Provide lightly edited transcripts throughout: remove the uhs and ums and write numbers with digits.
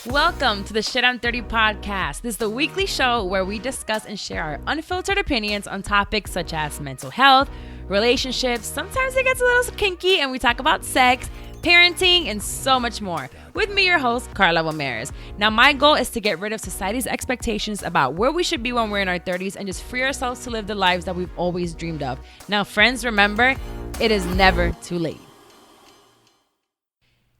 Welcome to the Shit I'm 30 podcast. This is the weekly show where we discuss and share our unfiltered opinions on topics such as mental health, relationships, sometimes it gets a little kinky, and we talk about sex, parenting, and so much more. With me, your host, Carla Ramirez. Now, my goal is to get rid of society's expectations about where we should be when we're in our 30s and just free ourselves to live the lives that we've always dreamed of. Now, friends, remember, it is never too late.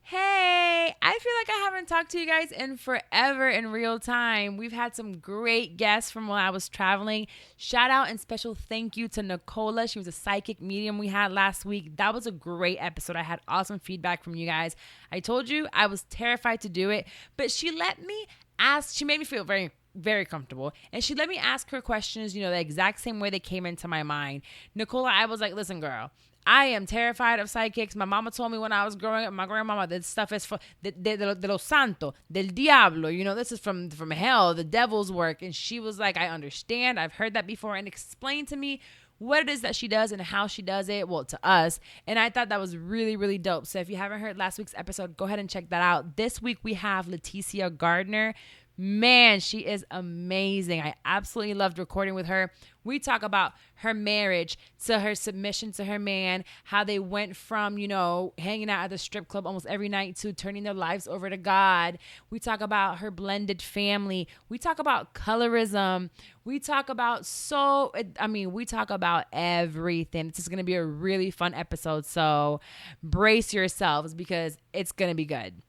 Hey, I feel like I haven't talked to you guys in forever in real time. We've had some great guests from when I was traveling. Shout out and special thank you to Nicola. She was a psychic medium we had last week. That was a great episode. I had awesome feedback from you guys. I told you I was terrified to do it, but she let me ask. She made me feel very comfortable. And she let me ask her questions, the exact same way they came into my mind. Nicola, I was like, listen, girl, I am terrified of psychics. My mama told me when I was growing up, my grandmama, this stuff is de los santo, del diablo. This is from hell, the devil's work. And she was like, I understand. I've heard that before. And explained to me what it is that she does and how she does it, well, to us. And I thought that was really, really dope. So if you haven't heard last week's episode, go ahead and check that out. This week we have Leticia Gardner. Man, she is amazing. I absolutely loved recording with her. We talk about her marriage to her submission to her man, how they went from, hanging out at the strip club almost every night to turning their lives over to God. We talk about her blended family. We talk about colorism. We talk about we talk about everything. This is going to be a really fun episode. So brace yourselves because it's going to be good.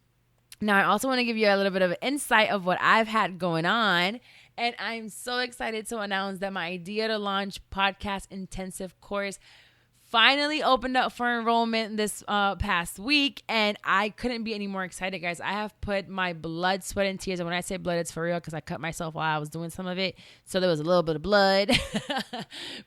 Now, I also want to give you a little bit of an insight of what I've had going on. And I'm so excited to announce that my Idea to Launch podcast intensive course finally opened up for enrollment this past week. And I couldn't be any more excited, guys. I have put my blood, sweat, and tears. And when I say blood, it's for real because I cut myself while I was doing some of it. So there was a little bit of blood.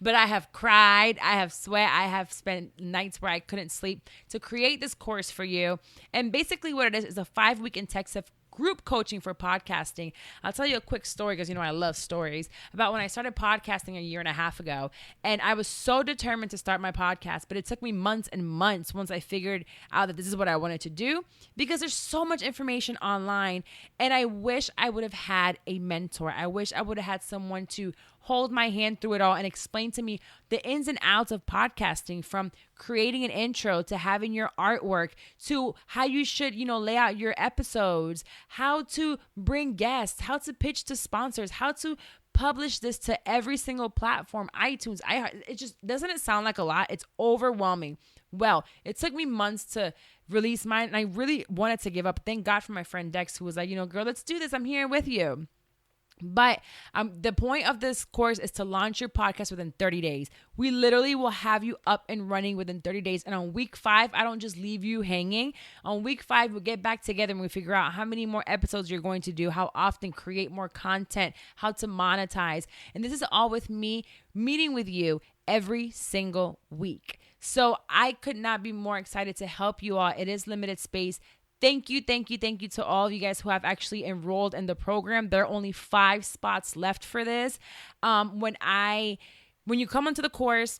But I have cried. I have sweat. I have spent nights where I couldn't sleep to create this course for you. And basically what it is a 5-week intensive group coaching for podcasting. I'll tell you a quick story because I love stories about when I started podcasting a year and a half ago. And I was so determined to start my podcast, but it took me months and months once I figured out that this is what I wanted to do because there's so much information online. And I wish I would have had a mentor. I wish I would have had someone to hold my hand through it all and explain to me the ins and outs of podcasting, from creating an intro to having your artwork to how you should, lay out your episodes, how to bring guests, how to pitch to sponsors, how to publish this to every single platform, iTunes. Doesn't it sound like a lot? It's overwhelming. Well, it took me months to release mine, and I really wanted to give up. Thank God for my friend Dex, who was like, girl, let's do this. I'm here with you. But the point of this course is to launch your podcast within 30 days. We literally will have you up and running within 30 days. And on week 5, I don't just leave you hanging. On week 5, we'll get back together and we figure out how many more episodes you're going to do, how often, create more content, how to monetize. And this is all with me meeting with you every single week. So I could not be more excited to help you all. It is limited space. Thank you to all of you guys who have actually enrolled in the program. There are only 5 spots left for this. When you come onto the course,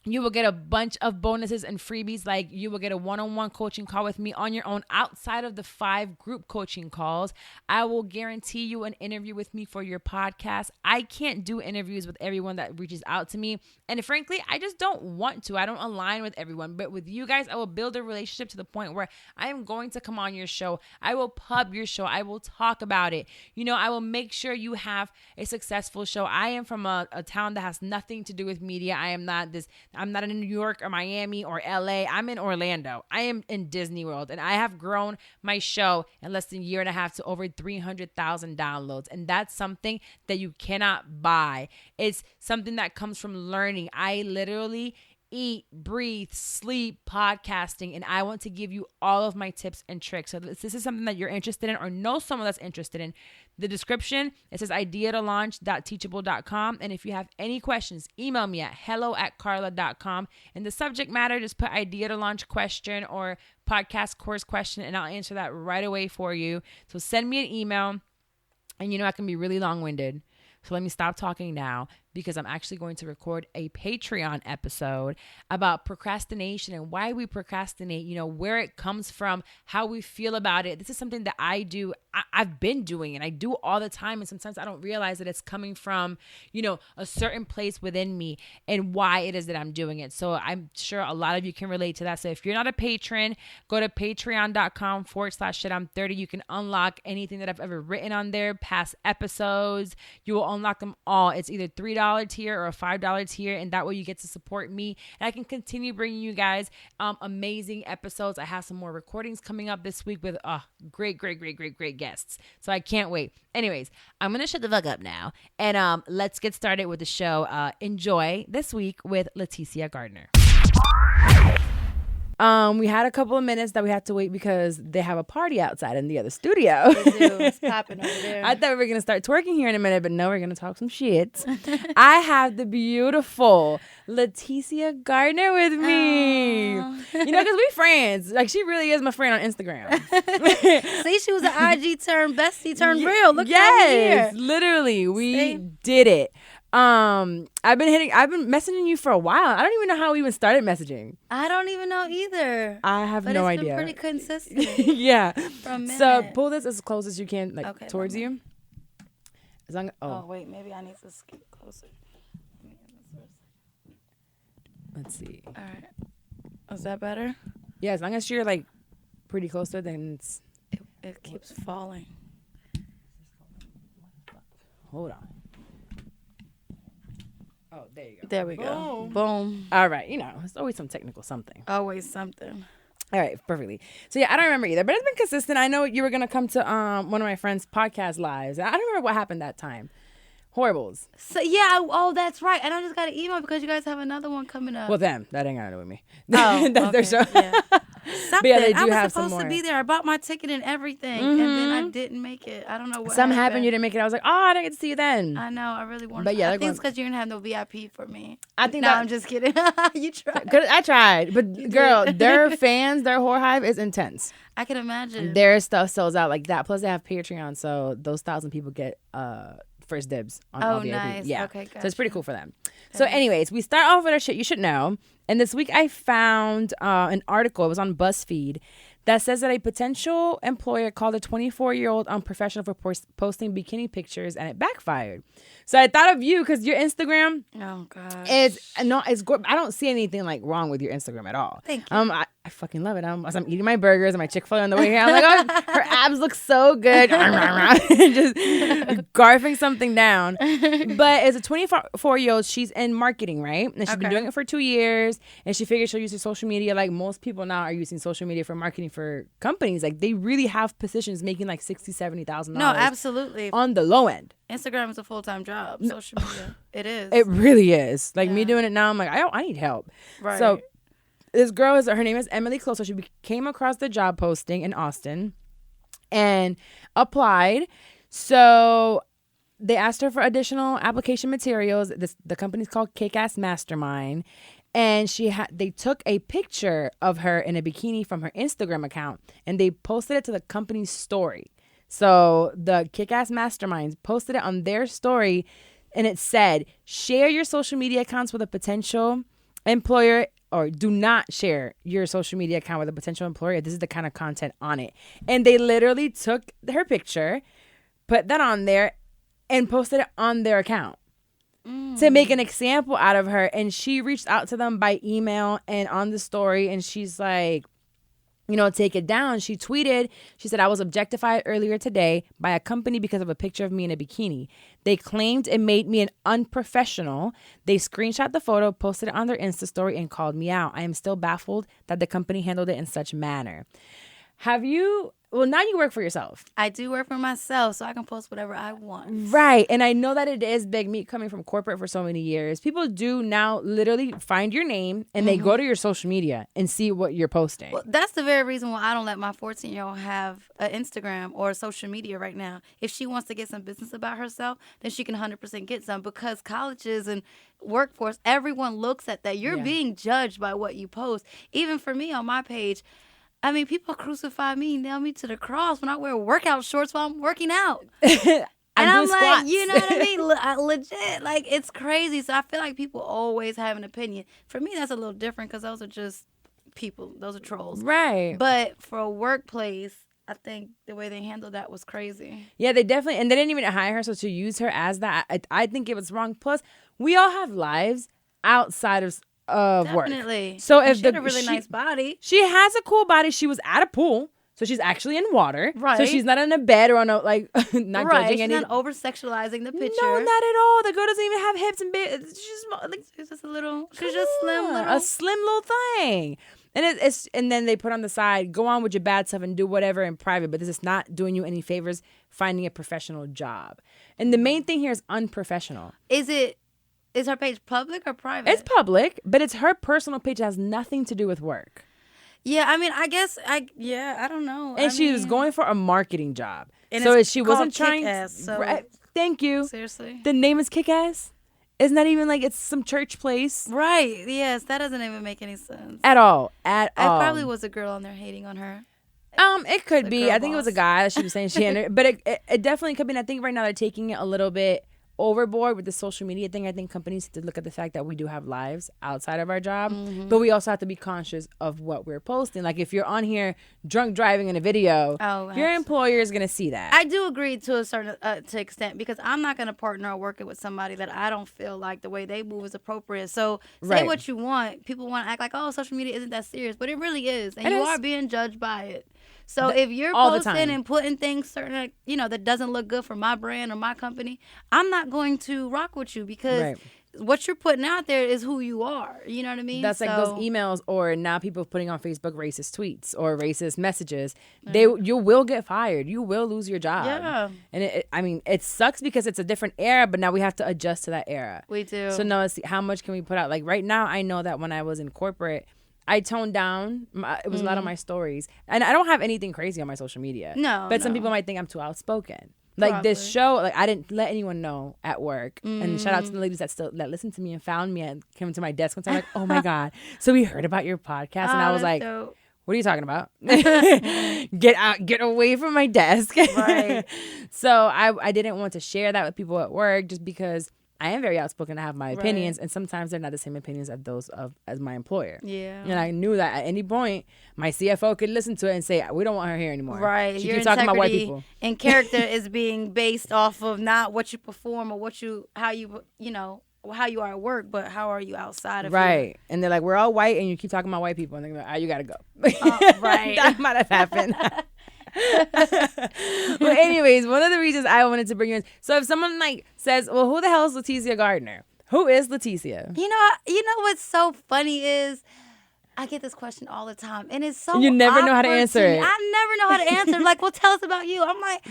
you will get a bunch of bonuses and freebies, like you will get a one-on-one coaching call with me on your own outside of the 5 group coaching calls. I will guarantee you an interview with me for your podcast. I can't do interviews with everyone that reaches out to me. And frankly, I just don't want to. I don't align with everyone. But with you guys, I will build a relationship to the point where I am going to come on your show. I will pub your show. I will talk about it. I will make sure you have a successful show. I am from a town that has nothing to do with media. I'm not in New York or Miami or LA. I'm in Orlando. I am in Disney World. And I have grown my show in less than a year and a half to over 300,000 downloads. And that's something that you cannot buy. It's something that comes from learning. I literally eat, breathe, sleep podcasting, and I want to give you all of my tips and tricks. So if this is something that you're interested in or know someone that's interested in, the description, it says ideatolaunch.teachable.com. And if you have any questions, email me at hello@carla.com. In the subject matter, just put Idea to Launch question or podcast course question, and I'll answer that right away for you. So send me an email, and I can be really long-winded. So let me stop talking now. because I'm actually going to record a Patreon episode about procrastination and why we procrastinate, where it comes from, how we feel about it. This is something that I do. I've been doing it. I do all the time. And sometimes I don't realize that it's coming from, a certain place within me and why it is that I'm doing it. So I'm sure a lot of you can relate to that. So if you're not a patron, go to patreon.com/shit-I'm30. You can unlock anything that I've ever written on there, past episodes. You will unlock them all. It's either $3 tier or a $5 tier. And that way you get to support me. And I can continue bringing you guys amazing episodes. I have some more recordings coming up this week with great guests. So I can't wait. Anyways, I'm going to shut the fuck up now. And let's get started with the show. Enjoy this week with Leticia Gardner. We had a couple of minutes that we had to wait because they have a party outside in the other studio. They do. It's popping over there. I thought we were going to start twerking here in a minute, but no, we're going to talk some shit. I have the beautiful Leticia Gardner with me. Because we friends. Like, she really is my friend on Instagram. See, she was an IG turned bestie turned real. Look yes, literally. We did it. I've been messaging you for a while. I don't even know how we even started messaging. I don't even know either. I have no idea. But it's been pretty consistent. Yeah. For a minute. So pull this as close as you can, towards you. As long. Oh wait, maybe I need to get closer. Let's see. All right. Is that better? Yeah, as long as you're pretty close to it, then it keeps falling. Hold on. Oh, there you go. There we go. Boom. All right. It's always some technical something. Always something. All right. Perfectly. So, yeah, I don't remember either, but it's been consistent. I know you were going to come to one of my friends' podcast lives. I don't remember what happened that time. Horribles. So, yeah. Oh, that's right. And I just got an email because you guys have another one coming up. Well, them. That ain't got to do with me. Oh, that's their show. Yeah. Something. Yeah, they do I was have supposed some more. to be there. I bought my ticket and everything, and then I didn't make it. I don't know what Something happened. You didn't make it. I was like, I didn't get to see you then. I know. I really wanted. But yeah, I think it's because you didn't have no VIP for me. I think. No, I'm just kidding. You tried. I tried, but girl, their fans, their whore hive is intense. I can imagine. Their stuff sells out like that. Plus, they have Patreon, so those 1,000 people get first dibs on all the nice. Yeah. Okay, gotcha. So it's pretty cool for them. So anyways, we start off with our shit you should know. And this week I found an article. It was on BuzzFeed that says that a potential employer called a 24-year-old unprofessional for posting bikini pictures, and it backfired. So I thought of you because your Instagram it's I don't see anything wrong with your Instagram at all. Thank you. I fucking love it. As I'm eating my burgers and my Chick-fil-A on the way here, I'm like, oh, her abs look so good. Just garfing something down. But as a 24-year-old, she's in marketing, right? And she's been doing it for 2 years. And she figures she'll use her social media like most people now are using social media for marketing for companies. Like, they really have positions making like $60,000, $70,000. No, absolutely. On the low end. Instagram is a full-time job. Social media. It is. It really is. Like, me doing it now, I'm like, I need help. Right. So this girl, her name is Emily Close. So she came across the job posting in Austin and applied. So they asked her for additional application materials. The company's called Kick-Ass Mastermind. And they took a picture of her in a bikini from her Instagram account, and they posted it to the company's story. So the Kick-Ass Masterminds posted it on their story, and it said, share your social media accounts with a potential employer, or do not share your social media account with a potential employer. This is the kind of content on it. And they literally took her picture, put that on there, and posted it on their account to make an example out of her. And she reached out to them by email and on the story, and she's like, take it down. She tweeted, she said, I was objectified earlier today by a company because of a picture of me in a bikini. They claimed it made me an unprofessional. They screenshot the photo, posted it on their Insta story, and called me out. I am still baffled that the company handled it in such manner. Well, now you work for yourself. I do work for myself, so I can post whatever I want. Right. And I know that it is big, me coming from corporate for so many years. People do now literally find your name and they go to your social media and see what you're posting. Well, that's the very reason why I don't let my 14-year-old have an Instagram or social media right now. If she wants to get some business about herself, then she can 100% get some, because colleges and workforce, everyone looks at that. You're being judged by what you post. Even for me on my page, I mean, people crucify me, nail me to the cross when I wear workout shorts while I'm working out. And I'm doing like, squats. you know what I mean? Legit. Like, it's crazy. So I feel like people always have an opinion. For me, that's a little different because those are just people. Those are trolls. Right. But for a workplace, I think the way they handled that was crazy. Yeah, they definitely, and they didn't even hire her, so to use her as that, I think it was wrong. Plus, we all have lives outside of work. Definitely. So And if she had a really nice body. she has a cool body. She was at a pool, so she's actually in water. Right. So she's not in a bed or on a not Right. judging She's any. not over-sexualizing the picture. No, not at all. The girl doesn't even have hips and bit. She's just a little. She's just slim little. A slim little thing. And it's and then they put on the side, go on with your bad stuff and do whatever in private, but this is not doing you any favors finding a professional job. And the main thing here is unprofessional. Is her page public or private? It's public, but it's her personal page. It has nothing to do with work. Yeah, I mean, I guess I don't know. And she was going for a marketing job. And so it's she wasn't called trying. Kick-Ass, so Right, thank you. seriously. The name is Kick-Ass. It's not even like it's some church place. Right. Yes, that doesn't even make any sense. At all. At all. It probably was a girl on there hating on her. It could The be. girl I think it was a boss. guy that she was saying she entered, but it definitely could be. And I think right now they're taking it a little bit overboard with the social media thing. I think companies have to look at the fact that we do have lives outside of our job, but we also have to be conscious of what we're posting. Like if you're on here drunk driving in a video, your employer is gonna see that. I do agree to a certain to extent because I'm not going to partner or work with somebody that I don't feel like the way they move is appropriate. So say Right. what you want. People want to act like, oh, social media isn't that serious, but it really is, and It you is. are being judged by it. So if you're all the posting time. and putting things certain, that doesn't look good for my brand or my company, I'm not going to rock with you because Right. what you're putting out there is who you are. You know what I mean? That's like those emails, or now people putting on Facebook racist tweets or racist messages. You will get fired. You will lose your job. Yeah. And it sucks because it's a different era, but now we have to adjust to that era. We do. So now let's see, how much can we put out? Like right now, I know that when I was in corporate, I toned down. It was a lot of my stories, and I don't have anything crazy on my social media. No, but some no. people might think I'm too outspoken. Like this show, like I didn't let anyone know at work. And shout out to the ladies that listened to me and found me and came to my desk one time like, oh my God. So we heard about your podcast. And I was like, dope. what are you talking about? Get away from my desk. Right. So I didn't want to share that with people at work just because I am very outspoken. I have my opinions, and sometimes they're not the same opinions as those as my employer. Yeah. And I knew that at any point, my CFO could listen to it and say, we don't want her here anymore. Right. She Your keeps talking about white integrity people. and character is being based off of not what you perform or how you are at work, but how are you outside of Right. And they're like, we're all white, and you keep talking about white people. And they're like, you got to go. Right. That might have happened. But anyways, one of the reasons I wanted to bring you in. So if someone says, well, who the hell is Leticia Gardner? Who is Leticia? You know what's so funny is I get this question all the time, and it's so You never know how to awkward answer me. it. I never know how to answer. Like, well, tell us about you. I'm like,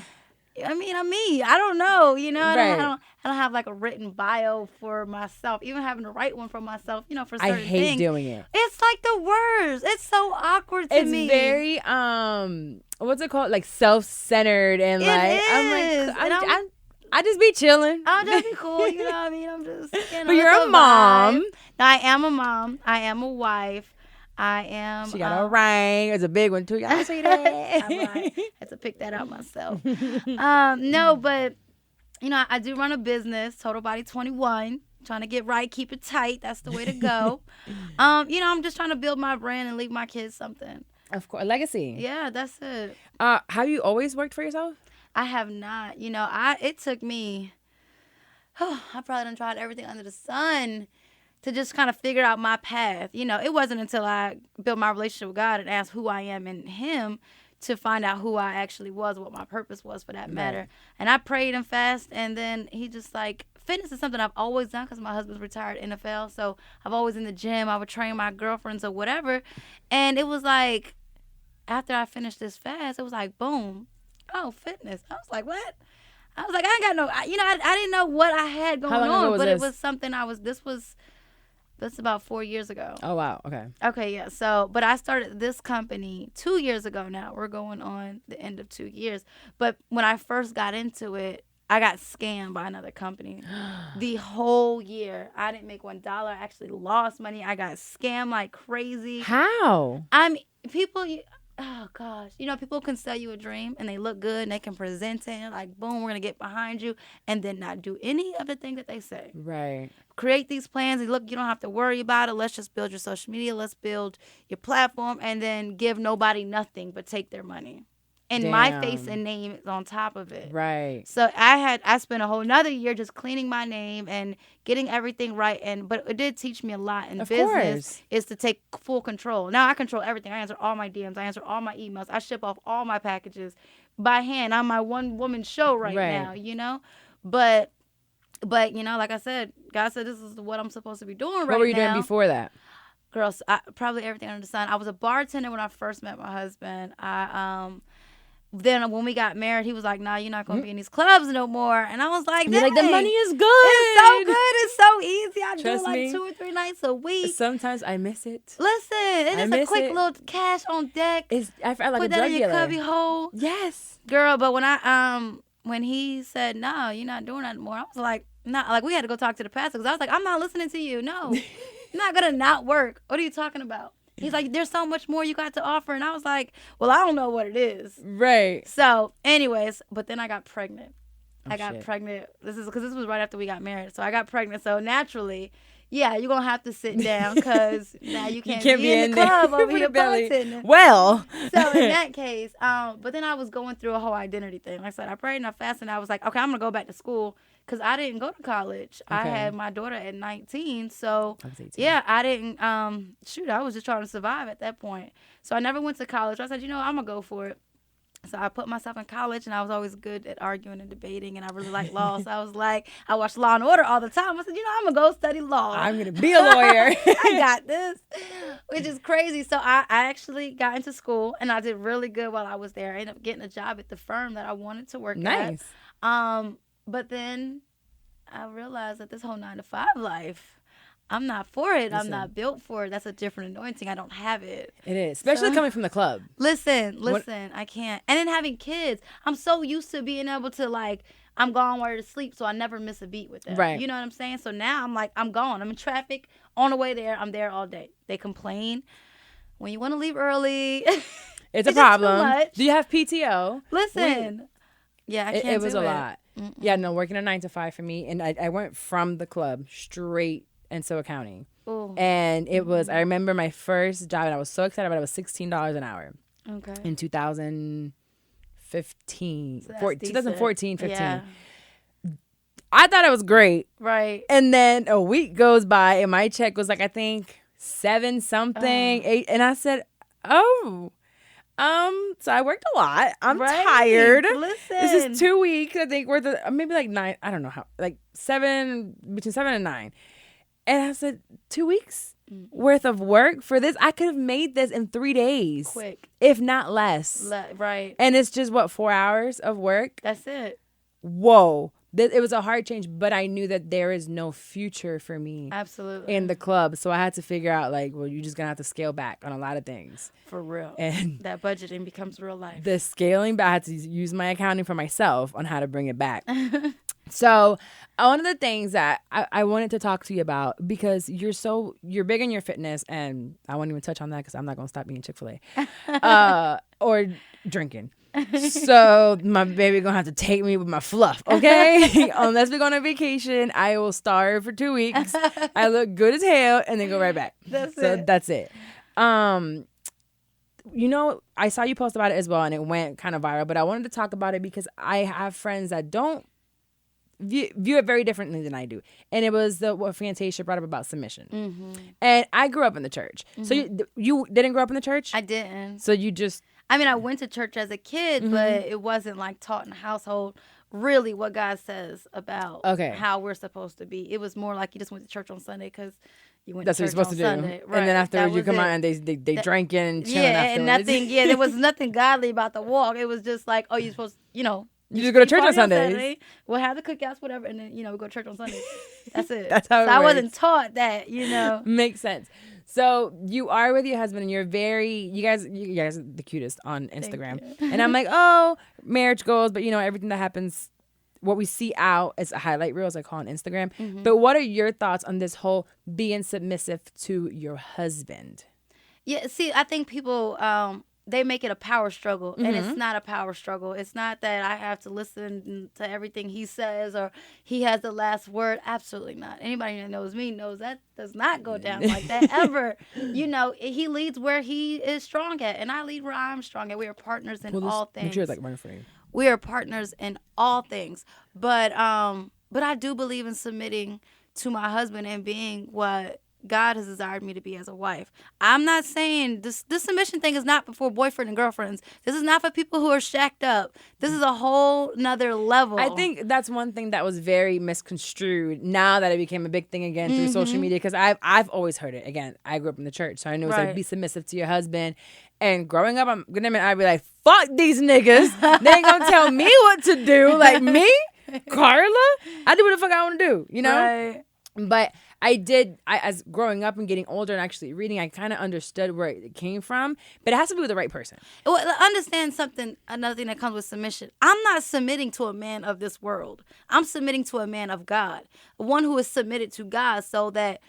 I'm me. I don't know. Right. I don't have like a written bio for myself. Even having to write one for myself, for certain I hate things. doing it. It's like the words. It's so awkward to me. It's very what's it called? Like self-centered and It I'm is. like I just be chilling. I'll just be cool, you know what I mean? I'm just, But you're it's a mom. vibe. I am a mom. I am a wife. I am. She got a ring. It's a big one too. Y'all see that? I had to pick that out myself. No, but I do run a business, Total Body 21. Trying to get right, keep it tight. That's the way to go. I'm just trying to build my brand and leave my kids something. Of course, legacy. Yeah, that's it. Have you always worked for yourself? I have not. It took me. I probably done tried everything under the sun to just kind of figure out my path. It wasn't until I built my relationship with God and asked who I am in Him to find out who I actually was, what my purpose was for that matter. Right. And I prayed and fasted, and then He just fitness is something I've always done because my husband's retired NFL, so I've always in the gym. I would train my girlfriends or whatever, and it was like after I finished this fast, it was like boom, oh, fitness. I was like, what? I was like, I ain't got no, I didn't know what I had going How long ago on, was but this? it was something that's about 4 years ago. Oh wow, okay. Okay, yeah. So, but I started this company 2 years ago now. We're going on the end of 2 years. But when I first got into it, I got scammed by another company the whole year. I didn't make $1. I actually lost money. I got scammed like crazy. How? People, oh gosh, people can sell you a dream and they look good and they can present it and like, boom, we're gonna get behind you, and then not do any of the things that they say. Right. Create these plans and look, you don't have to worry about it. Let's just build your social media. Let's build your platform, and then give nobody nothing but take their money. And my face and name is on top of it. Right. So I spent a whole nother year just cleaning my name and getting everything right. But it did teach me a lot in business is to take full control. Now I control everything. I answer all my DMs. I answer all my emails. I ship off all my packages by hand. I'm my one woman show right now, But like I said, God said this is what I'm supposed to be doing right now. What were you doing before that? Girls, probably everything under the sun. I was a bartender when I first met my husband. Then when we got married, he was like, "Nah, you're not gonna be in these clubs no more." And I was like, "You're like, the money is good. It's so good. It's so easy. I Trust do like me. 2 or 3 nights a week. Sometimes I miss it. Listen, it's a quick little cash on deck. I felt like put a drug that in your dealer. cubby hole. Yes, girl. But when he said, "No, you're not doing that anymore," I was like, "Nah." Like we had to go talk to the pastor because I was like, "I'm not listening to you. No, you're not gonna not work. What are you talking about?" He's like, "There's so much more you got to offer." And I was like, "Well, I don't know what it is." Right. So, anyways, but then I got pregnant. Oh, I got pregnant. This was right after we got married. So I got pregnant. So naturally, yeah, you're going to have to sit down because now you can't be in the club over here bartending. Well. So in that case, but then I was going through a whole identity thing. Like I said, I prayed and I fasted, and I was like, okay, I'm going to go back to school. Because I didn't go to college. Okay. I had my daughter at 19. So, I was 18. Yeah, I didn't, I was just trying to survive at that point. So I never went to college. I said, I'm going to go for it. So I put myself in college, and I was always good at arguing and debating, and I really liked law. So I was like, I watched Law and Order all the time. I said, I'm going to go study law. I'm going to be a lawyer. I got this, which is crazy. So I actually got into school, and I did really good while I was there. I ended up getting a job at the firm that I wanted to work at. Nice. But then I realized that this whole 9-to-5 life, I'm not for it. I'm not built for it. That's a different anointing. I don't have it. It is, especially coming from the club. Listen, I can't. And then having kids, I'm so used to being able to I'm gone while you're asleep, so I never miss a beat with them. Right. You know what I'm saying? So now I'm like, I'm gone. I'm in traffic on the way there. I'm there all day. They complain when you want to leave early. It's a problem. Do you have PTO? Listen. Yeah, I can't. It was a lot. Mm-mm. Yeah, no, working a 9-to-5 for me, and I went from the club straight into accounting. Ooh. And it was, I remember my first job, and I was so excited about it. It was $16 an hour. Okay. In 2015, so 2014, 15. Yeah. I thought it was great. Right. And then a week goes by, and my check was I think 7 something, 8, and I said, "Oh." So I worked a lot. I'm tired. Listen. This is 2 weeks, I think, worth of, maybe 9. I don't know how, 7, between 7 and 9. And I said, 2 weeks worth of work for this? I could have made this in 3 days. Quick. If not less. Right. And it's just, 4 hours of work? That's it. Whoa. It was a hard change, but I knew that there is no future for me. Absolutely. In the club. So I had to figure out, you're just going to have to scale back on a lot of things. For real. And that budgeting becomes real life. The scaling back, I had to use my accounting for myself on how to bring it back. So one of the things that I wanted to talk to you about, because you're big in your fitness, and I won't even touch on that because I'm not going to stop eating Chick-fil-A or drinking. So my baby gonna have to take me with my fluff, okay? Unless we go on a vacation, I will starve for 2 weeks. I look good as hell, and then go right back. That's it. I saw you post about it as well, and it went kind of viral. But I wanted to talk about it because I have friends that don't view it very differently than I do. And it was what Fianc brought up about submission. Mm-hmm. And I grew up in the church. Mm-hmm. So you didn't grow up in the church? I didn't. So you just... I went to church as a kid, but it wasn't taught in the household really what God says about how we're supposed to be. It was more like you just went to church on Sunday because you went to church on Sunday. Right. And then afterwards you come out and they drank and chilling afterwards. And there was nothing godly about the walk. It was just you're supposed, you just go to church on Sundays. We'll have the cookouts, whatever, and then, we go to church on Sundays. That's it. That's how it works. I wasn't taught that, Makes sense. So you are with your husband, and you're you guys are the cutest on Instagram. And I'm like, oh, marriage goals, but everything that happens, what we see out is a highlight reel, as I call on Instagram. Mm-hmm. But what are your thoughts on this whole being submissive to your husband? Yeah, see, I think people they make it a power struggle, and it's not a power struggle. It's not that I have to listen to everything he says or he has the last word. Absolutely not. Anybody that knows me knows that does not go down like that ever. You know, he leads where he is strong at, and I lead where I'm strong at. We are partners in all things. Make sure it's like running for you. We are partners in all things, but I do believe in submitting to my husband and being what God has desired me to be as a wife. I'm not saying this submission thing is not for boyfriend and girlfriends. This is not for people who are shacked up. This is a whole nother level. I think that's one thing that was very misconstrued now that it became a big thing again through social media, because I've always heard it. Again, I grew up in the church, so I knew it was like be submissive to your husband. And growing up, I'm gonna admit, I'd be like, fuck these niggas. They ain't gonna tell me what to do. Like me, Carla, I do what the fuck I want to do, you know? Right. But as growing up and getting older and actually reading, I kind of understood where it came from. But it has to be with the right person. Well, understand something, another thing that comes with submission. I'm not submitting to a man of this world. I'm submitting to a man of God, one who is submitted to God so that,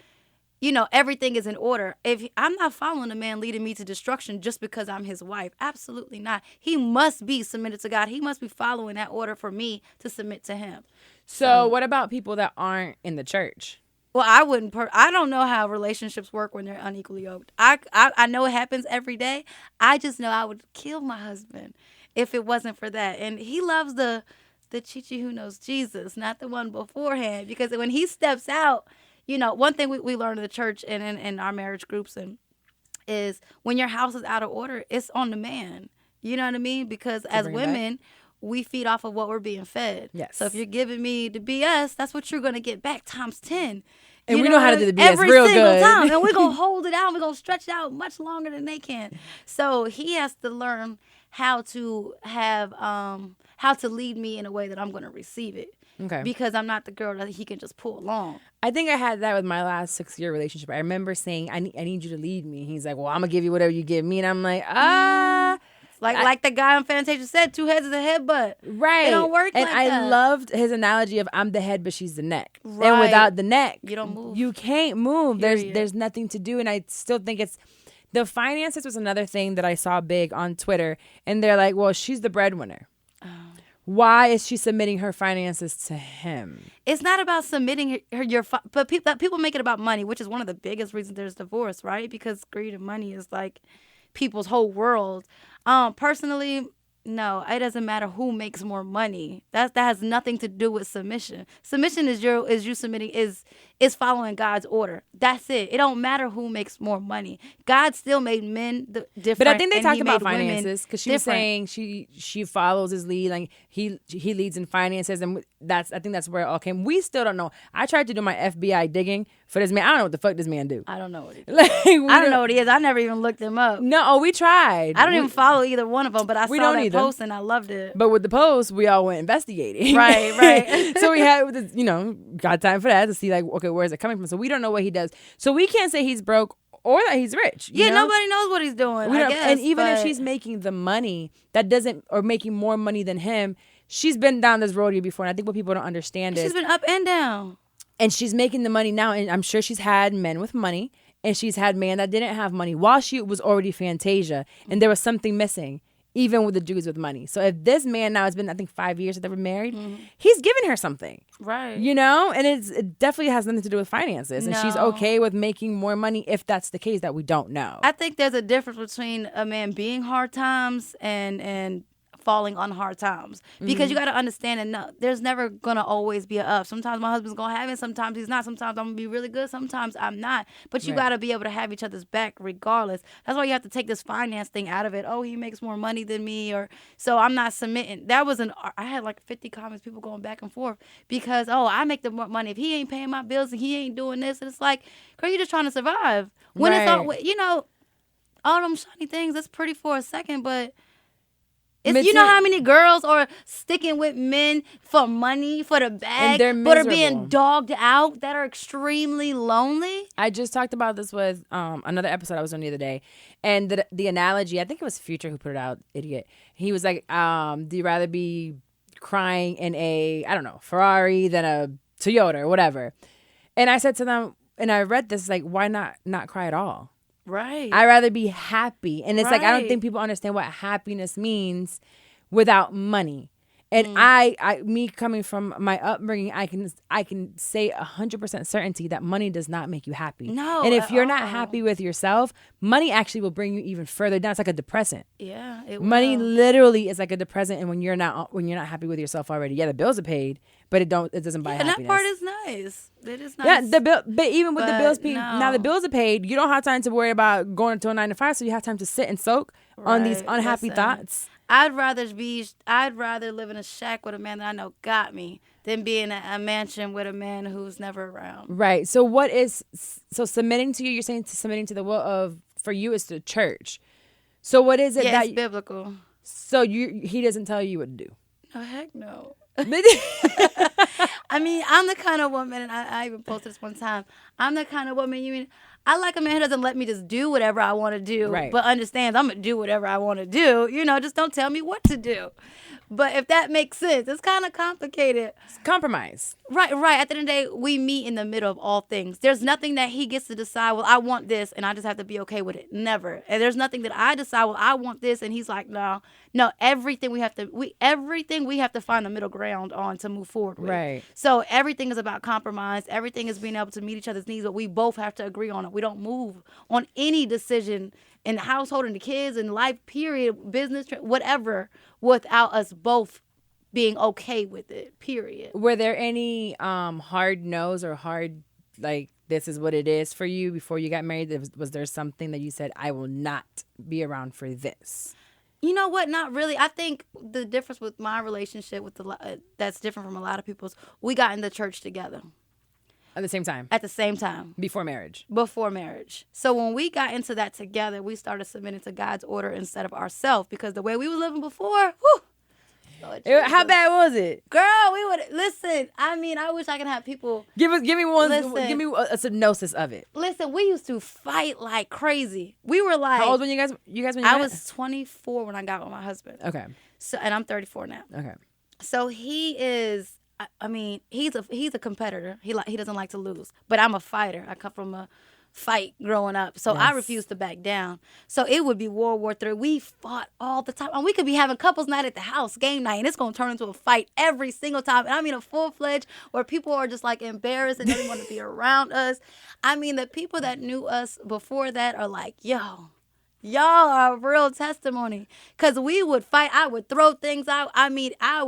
you know, everything is in order. If I'm not following a man leading me to destruction just because I'm his wife, absolutely not. He must be submitted to God. He must be following that order for me to submit to him. So what about people that aren't in the church? Well, I wouldn't. I don't know how relationships work when they're unequally yoked. I know it happens every day. I just know I would kill my husband if it wasn't for that. And he loves the Chichi who knows Jesus, not the one beforehand. Because when he steps out, you know, one thing we learned in the church and in our marriage groups is when your house is out of order, it's on the man. You know what I mean? Because as women, we feed off of what we're being fed. Yes. So if you're giving me the BS, that's what you're going to get back times 10. And we know how to do the BS every real single good. time. And we're going to hold it out. We're going to stretch it out much longer than they can. So he has to learn how to lead me in a way that I'm going to receive it. Okay. Because I'm not the girl that he can just pull along. I think I had that with my last 6-year relationship. I remember saying, I need you to lead me. He's like, well, I'm going to give you whatever you give me. And I'm like, Like the guy on Fantasia said, 2 heads is a headbutt. Right. It don't work and like I that. loved his analogy of I'm the head, but she's the neck. Right. And without the neck, you don't move. You can't move. Period. There's nothing to do. And I still think the finances was another thing that I saw big on Twitter. And they're like, well, she's the breadwinner. Why is she submitting her finances to him? It's not about submitting but people make it about money, which is one of the biggest reasons there's divorce, right? Because greed and money is like people's whole world. Personally, no, it doesn't matter who makes more money. That has nothing to do with submission. Submission is you submitting is following God's order. That's it. It don't matter who makes more money. God still made men different. But I think they and talked he about made women finances because she was saying she follows his lead, like he leads in finances, and I think that's where it all came. We still don't know. I tried to do my FBI digging for this man. I don't know what the fuck this man do. I don't know what he does. I don't know what he is. I never even looked him up. No, we tried. I don't even follow either one of them, but I saw that either. post and I loved it. But with the post, we all went investigating. Right. So we had, got time for that to see like, okay, where is it coming from? So we don't know what he does. So we can't say he's broke or that he's rich. Yeah, nobody knows what he's doing. I guess, and even if she's making the money or making more money than him, she's been down this road before. And I think what people don't understand is she's been up and down. And she's making the money now. And I'm sure she's had men with money. And she's had men that didn't have money while she was already Fantasia. And there was something missing, even with the dudes with money. So if this man now has been, I think, 5 years that they were married, he's giving her something. Right. And it definitely has nothing to do with finances. And she's okay with making more money if that's the case that we don't know. I think there's a difference between a man being hard times and falling on hard times, because you got to understand and know there's never gonna always be a up. Sometimes my husband's gonna have it, sometimes he's not. Sometimes I'm gonna be really good, sometimes I'm not. But you got to be able to have each other's back regardless. That's why you have to take this finance thing out of it. Oh, he makes more money than me, or so I'm not submitting. That was I had like 50 comments, people going back and forth because I make the more money if he ain't paying my bills and he ain't doing this. And it's like, girl, you just trying to survive. When it's all them shiny things, that's pretty for a second, but you know how many girls are sticking with men for money, for the bag, but are being dogged out, that are extremely lonely? I just talked about this with another episode I was on the other day. And the analogy, I think it was Future who put it out, idiot. He was like, do you rather be crying in a, I don't know, Ferrari than a Toyota or whatever? And I said to them, and I read this, like, why not cry at all? Right. I'd rather be happy. And it's like, I don't Right. think people understand what happiness means without money. And I me coming from my upbringing, I can say 100% certainty that money does not make you happy. No, and if at you're not all. happy with yourself, money actually will bring you even further down. It's like a depressant. Yeah, it Money will. literally is like a depressant, and when you're not happy with yourself already, the bills are paid, but it doesn't buy And happiness. that part is nice. It is nice. Yeah, the bill, but even with the But bills paid, now the no. bills are paid. You don't have time to worry about going to a 9 to 5, so you have time to sit and soak on these Right. unhappy Listen, thoughts. I'd rather live in a shack with a man that I know got me than be in a mansion with a man who's never around. Right. So submitting to you? You're saying submitting to the will of, for you, is the church. So what is it Yeah, that? it's biblical. So he doesn't tell you what to do. Oh, heck no. I mean, I'm the kind of woman, and I even posted this one time. I'm the kind of woman, I like a man who doesn't let me just do whatever I want to do, Right. but understands I'm going to do whatever I want to do. Just don't tell me what to do. But if that makes sense, it's kind of complicated. It's compromise. Right. At the end of the day, we meet in the middle of all things. There's nothing that he gets to decide, well, I want this, and I just have to be okay with it. Never. And there's nothing that I decide, well, I want this, and he's like, no. Everything we have to find a middle ground on to move forward with. Right. So everything is about compromise. Everything is being able to meet each other's needs, but we both have to agree on it. We don't move on any decision in the household, in the kids, in life, period, business, whatever, without us both being okay with it, period. Were there any hard no's or hard, like, this is what it is for you before you got married? Was there something that you said, I will not be around for this? You know what? Not really. I think the difference with my relationship that's different from a lot of people's, we got in the church together. At the same time? At the same time. Before marriage? Before marriage. So when we got into that together, we started submitting to God's order instead of ourselves, because the way we were living before, whew, Lord How Jesus. bad was it? Girl, we would listen. I mean, I wish I could have people. Give me one. Listen. Give me a synopsis of it. Listen, we used to fight like crazy. We were like, How old when you guys when you I met? was 24 when I got with my husband. Okay. So, and I'm 34 now. Okay. So he is. I mean, he's a competitor. He doesn't like to lose. But I'm a fighter. I come from a fight growing up, so I Yes. refuse to back down. So it would be World War III. We fought all the time, and we could be having couples night at the house, game night, and it's gonna turn into a fight every single time. And I mean a full-fledged where people are just like embarrassed and don't want to be around us. I mean, the people that knew us before that are like, yo. Y'all are a real testimony, cause we would fight. I would throw things out. I mean, I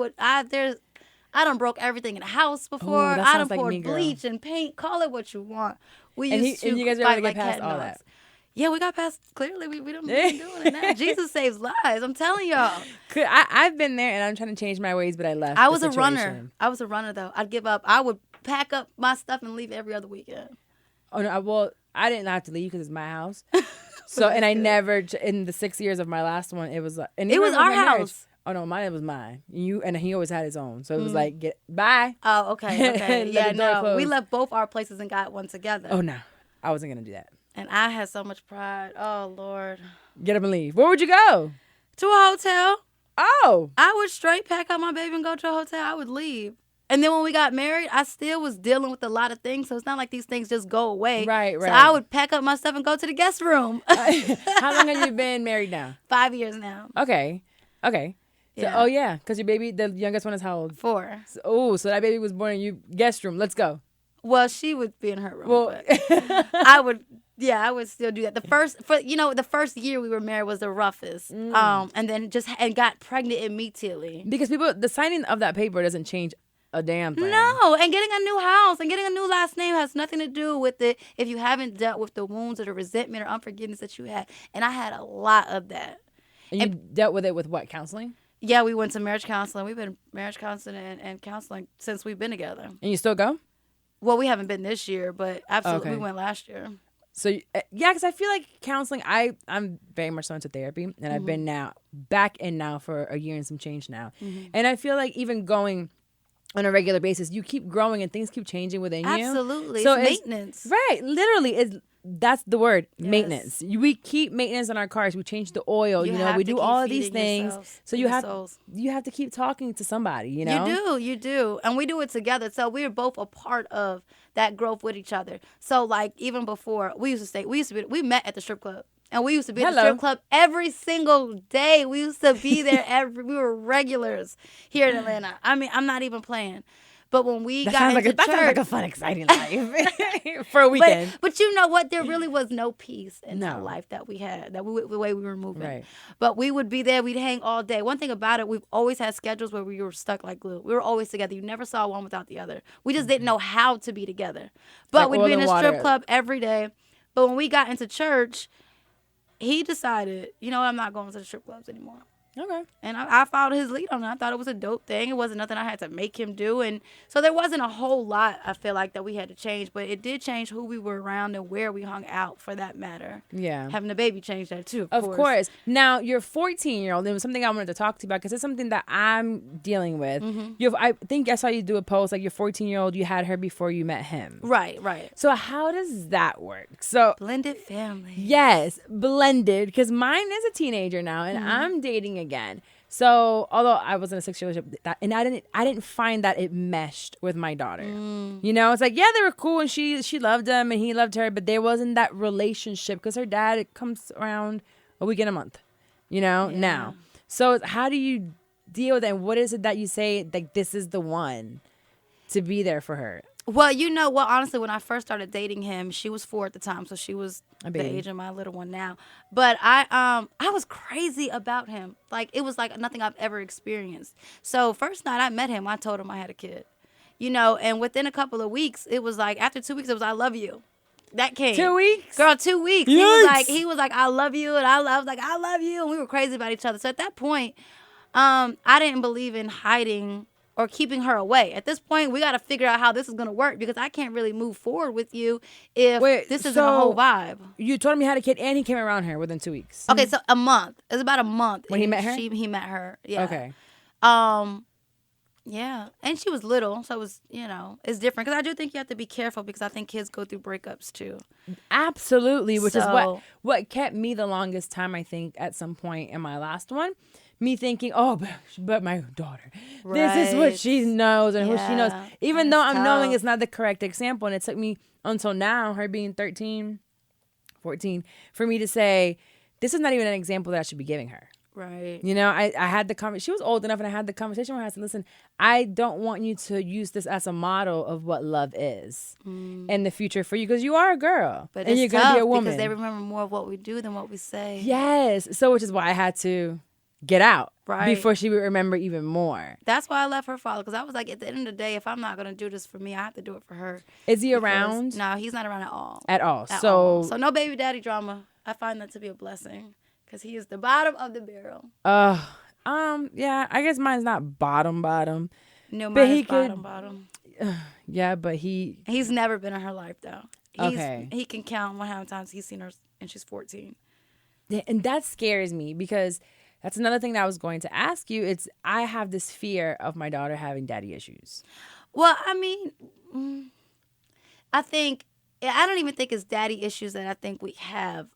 done broke everything in the house before. Ooh, that I done sounds like poured me, girl. bleach and paint. Call it what you want. We And used to you guys were fight able to get like past cat and all dogs. that. Yeah, we got past. Clearly, we don't been doing it now. Jesus saves lives. I'm telling y'all. I've been there, and I'm trying to change my ways, but I left. I the was a runner. situation. I was a runner though. I'd give up. I would pack up my stuff and leave every other weekend. Oh no! I didn't have to leave because it's my house. So, and I never, in the 6 years of my last one, it was, and It was even our with my marriage- house. Oh no, mine was mine. And he always had his own. So it was like, bye. Oh, okay. Let Yeah, the door no. close. We left both our places and got one together. Oh no, I wasn't gonna do that. And I had so much pride. Oh, Lord. Get up and leave. Where would you go? To a hotel. Oh, I would straight pack up my baby and go to a hotel. I would leave. And then when we got married, I still was dealing with a lot of things. So it's not like these things just go away. Right. So I would pack up my stuff and go to the guest room. How long have you been married now? 5 years now. Okay. So, Yeah. Oh yeah, because your baby, the youngest one is how old? 4. So that baby was born in you guest room. Let's go. Well, she would be in her room. Well, But I would still do that. The first year we were married was the roughest. And then and got pregnant immediately. because the signing of that paper doesn't change a damn thing. No, and getting a new house and getting a new last name has nothing to do with it if you haven't dealt with the wounds or the resentment or unforgiveness that you had. And I had a lot of that. And you dealt with it with what, counseling? Yeah, we went to marriage counseling. We've been marriage counseling and counseling since we've been together. And you still go? Well, we haven't been this year, but absolutely Okay. we went last year. So yeah, because I feel like counseling. I'm very much so into therapy, and I've been back in now for a year and some change now, and I feel like even going on a regular basis, you keep growing and things keep changing within you. Absolutely. So it's maintenance. Right, literally, that's the word, Yes. maintenance. We keep maintenance on our cars. We change the oil, have we to do keep all of these feeding things. yourselves So and you your have souls. you have to keep talking to somebody, you know? You do. And we do it together. So we are both a part of that growth with each other. So like even before we we met at the strip club. And we used to be at the strip club every single day. We used to be there we were regulars here in Atlanta. I mean, I'm not even playing. But when we got into church, that sounds like a fun, exciting life for a weekend. But you know what? There really was no peace in that life that we had, the way we were moving. Right. But we would be there. We'd hang all day. One thing about it, we've always had schedules where we were stuck like glue. We were always together. You never saw one without the other. We just didn't know how to be together. But we'd be in a strip club every day. But when we got into church, he decided, I'm not going to the strip clubs anymore. Okay. And I followed his lead on it. I thought it was a dope thing. It wasn't nothing I had to make him do. And so there wasn't a whole lot, I feel like, that we had to change. But it did change who we were around and where we hung out, for that matter. Yeah. Having a baby changed that, too, of course. Now, your 14-year-old, it was something I wanted to talk to you about because it's something that I'm dealing with. Mm-hmm. I think I saw you do a post, like your 14-year-old, you had her before you met him. Right. So how does that work? So blended family. Yes, blended, because mine is a teenager now, and I'm dating again. So although I was in a 6-year relationship, and I didn't find that it meshed with my daughter. It's like, yeah, they were cool, and she loved him, and he loved her, but there wasn't that relationship because her dad comes around a week in a month, now. So how do you deal with that? And what is it that you say, like, this is the one to be there for her? Well, honestly, when I first started dating him, she was 4 at the time, so she was the age of my little one now. But I was crazy about him. Like, it was like nothing I've ever experienced. So first night I met him, I told him I had a kid. And within a couple of weeks, it was like, after 2 weeks, it was, I love you. That came. 2 weeks? Girl, 2 weeks. He was like, I love you, and I was like, I love you, and we were crazy about each other. So at that point, I didn't believe in hiding or keeping her away. At this point, we got to figure out how this is going to work because I can't really move forward with you if this isn't a whole vibe. You told him you had a kid and he came around her within 2 weeks. Okay, so a month. It was about a month. When he met her? He met her, yeah. Okay. Yeah, and she was little, so it was, it's different. Because I do think you have to be careful because I think kids go through breakups too. Absolutely, which is what kept me the longest time, I think, at some point in my last one. Me thinking, but my daughter, this is what she knows and who she knows. Even though I'm knowing it's not the correct example. And it took me until now, her being 13, 14, for me to say, this is not even an example that I should be giving her. Right. I had the conversation. She was old enough and I had the conversation where I said, listen, I don't want you to use this as a model of what love is in the future for you because you are a girl. But and it's you're going to be a woman. Because they remember more of what we do than what we say. Yes. So which is why I had to get out before she would remember even more. That's why I left her father, because I was like, at the end of the day, if I'm not going to do this for me, I have to do it for her. Is he around? No, he's not around at all. At all. So no baby daddy drama. I find that to be a blessing because he is the bottom of the barrel. Yeah, I guess mine's not bottom. No, mine is bottom. Yeah, but he's never been in her life though. He can count how many times he's seen her, and she's 14. Yeah, and that scares me because that's another thing that I was going to ask you. I have this fear of my daughter having daddy issues. Well, I mean, I don't even think it's daddy issues that I think we have.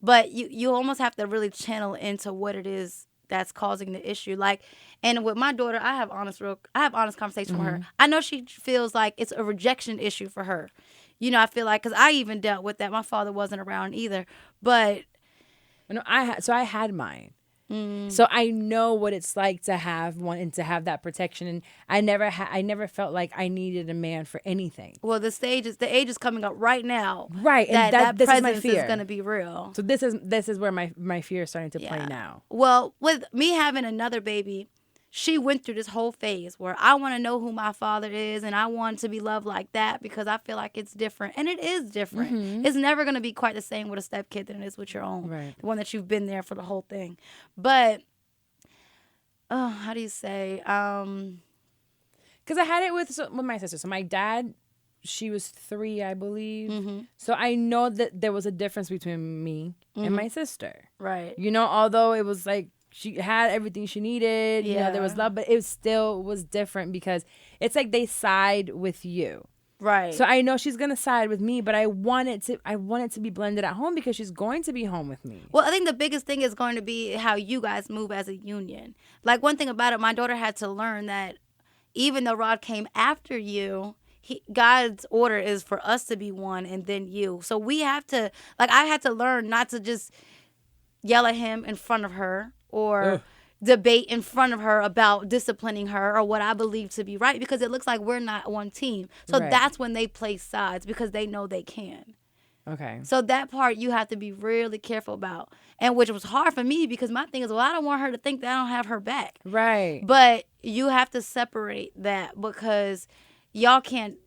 But you almost have to really channel into what it is that's causing the issue. Like, and with my daughter, I have honest conversations with her. I know she feels like it's a rejection issue for her. I feel like, because I even dealt with that. My father wasn't around either. But no, I had mine. So I know what it's like to have one and to have that protection. And I never felt like I needed a man for anything. Well, the age is coming up right now. Right. And that this presence is my fear. Is going to be real. So this is where my fear is starting to play now. Well, with me having another baby, she went through this whole phase where I want to know who my father is and I want to be loved like that because I feel like it's different. And it is different. Mm-hmm. It's never going to be quite the same with a stepkid than it is with your own. Right. The one that you've been there for the whole thing. But, how do you say? Because I had it with my sister. So my dad, she was 3, I believe. Mm-hmm. So I know that there was a difference between me and my sister. Right. Although it was like, she had everything she needed. There was love, but it still was different because it's like they side with you. Right. So I know she's gonna side with me, but I want it to be blended at home because she's going to be home with me. Well, I think the biggest thing is going to be how you guys move as a union. Like, one thing about it, my daughter had to learn that even though Rod came after you, God's order is for us to be one and then you. So we have to, like, I had to learn not to just yell at him in front of her or debate in front of her about disciplining her or what I believe to be right, because it looks like we're not one team. So that's when they play sides because they know they can. Okay. So that part you have to be really careful about, and which was hard for me because my thing is, well, I don't want her to think that I don't have her back. Right. But you have to separate that because y'all can't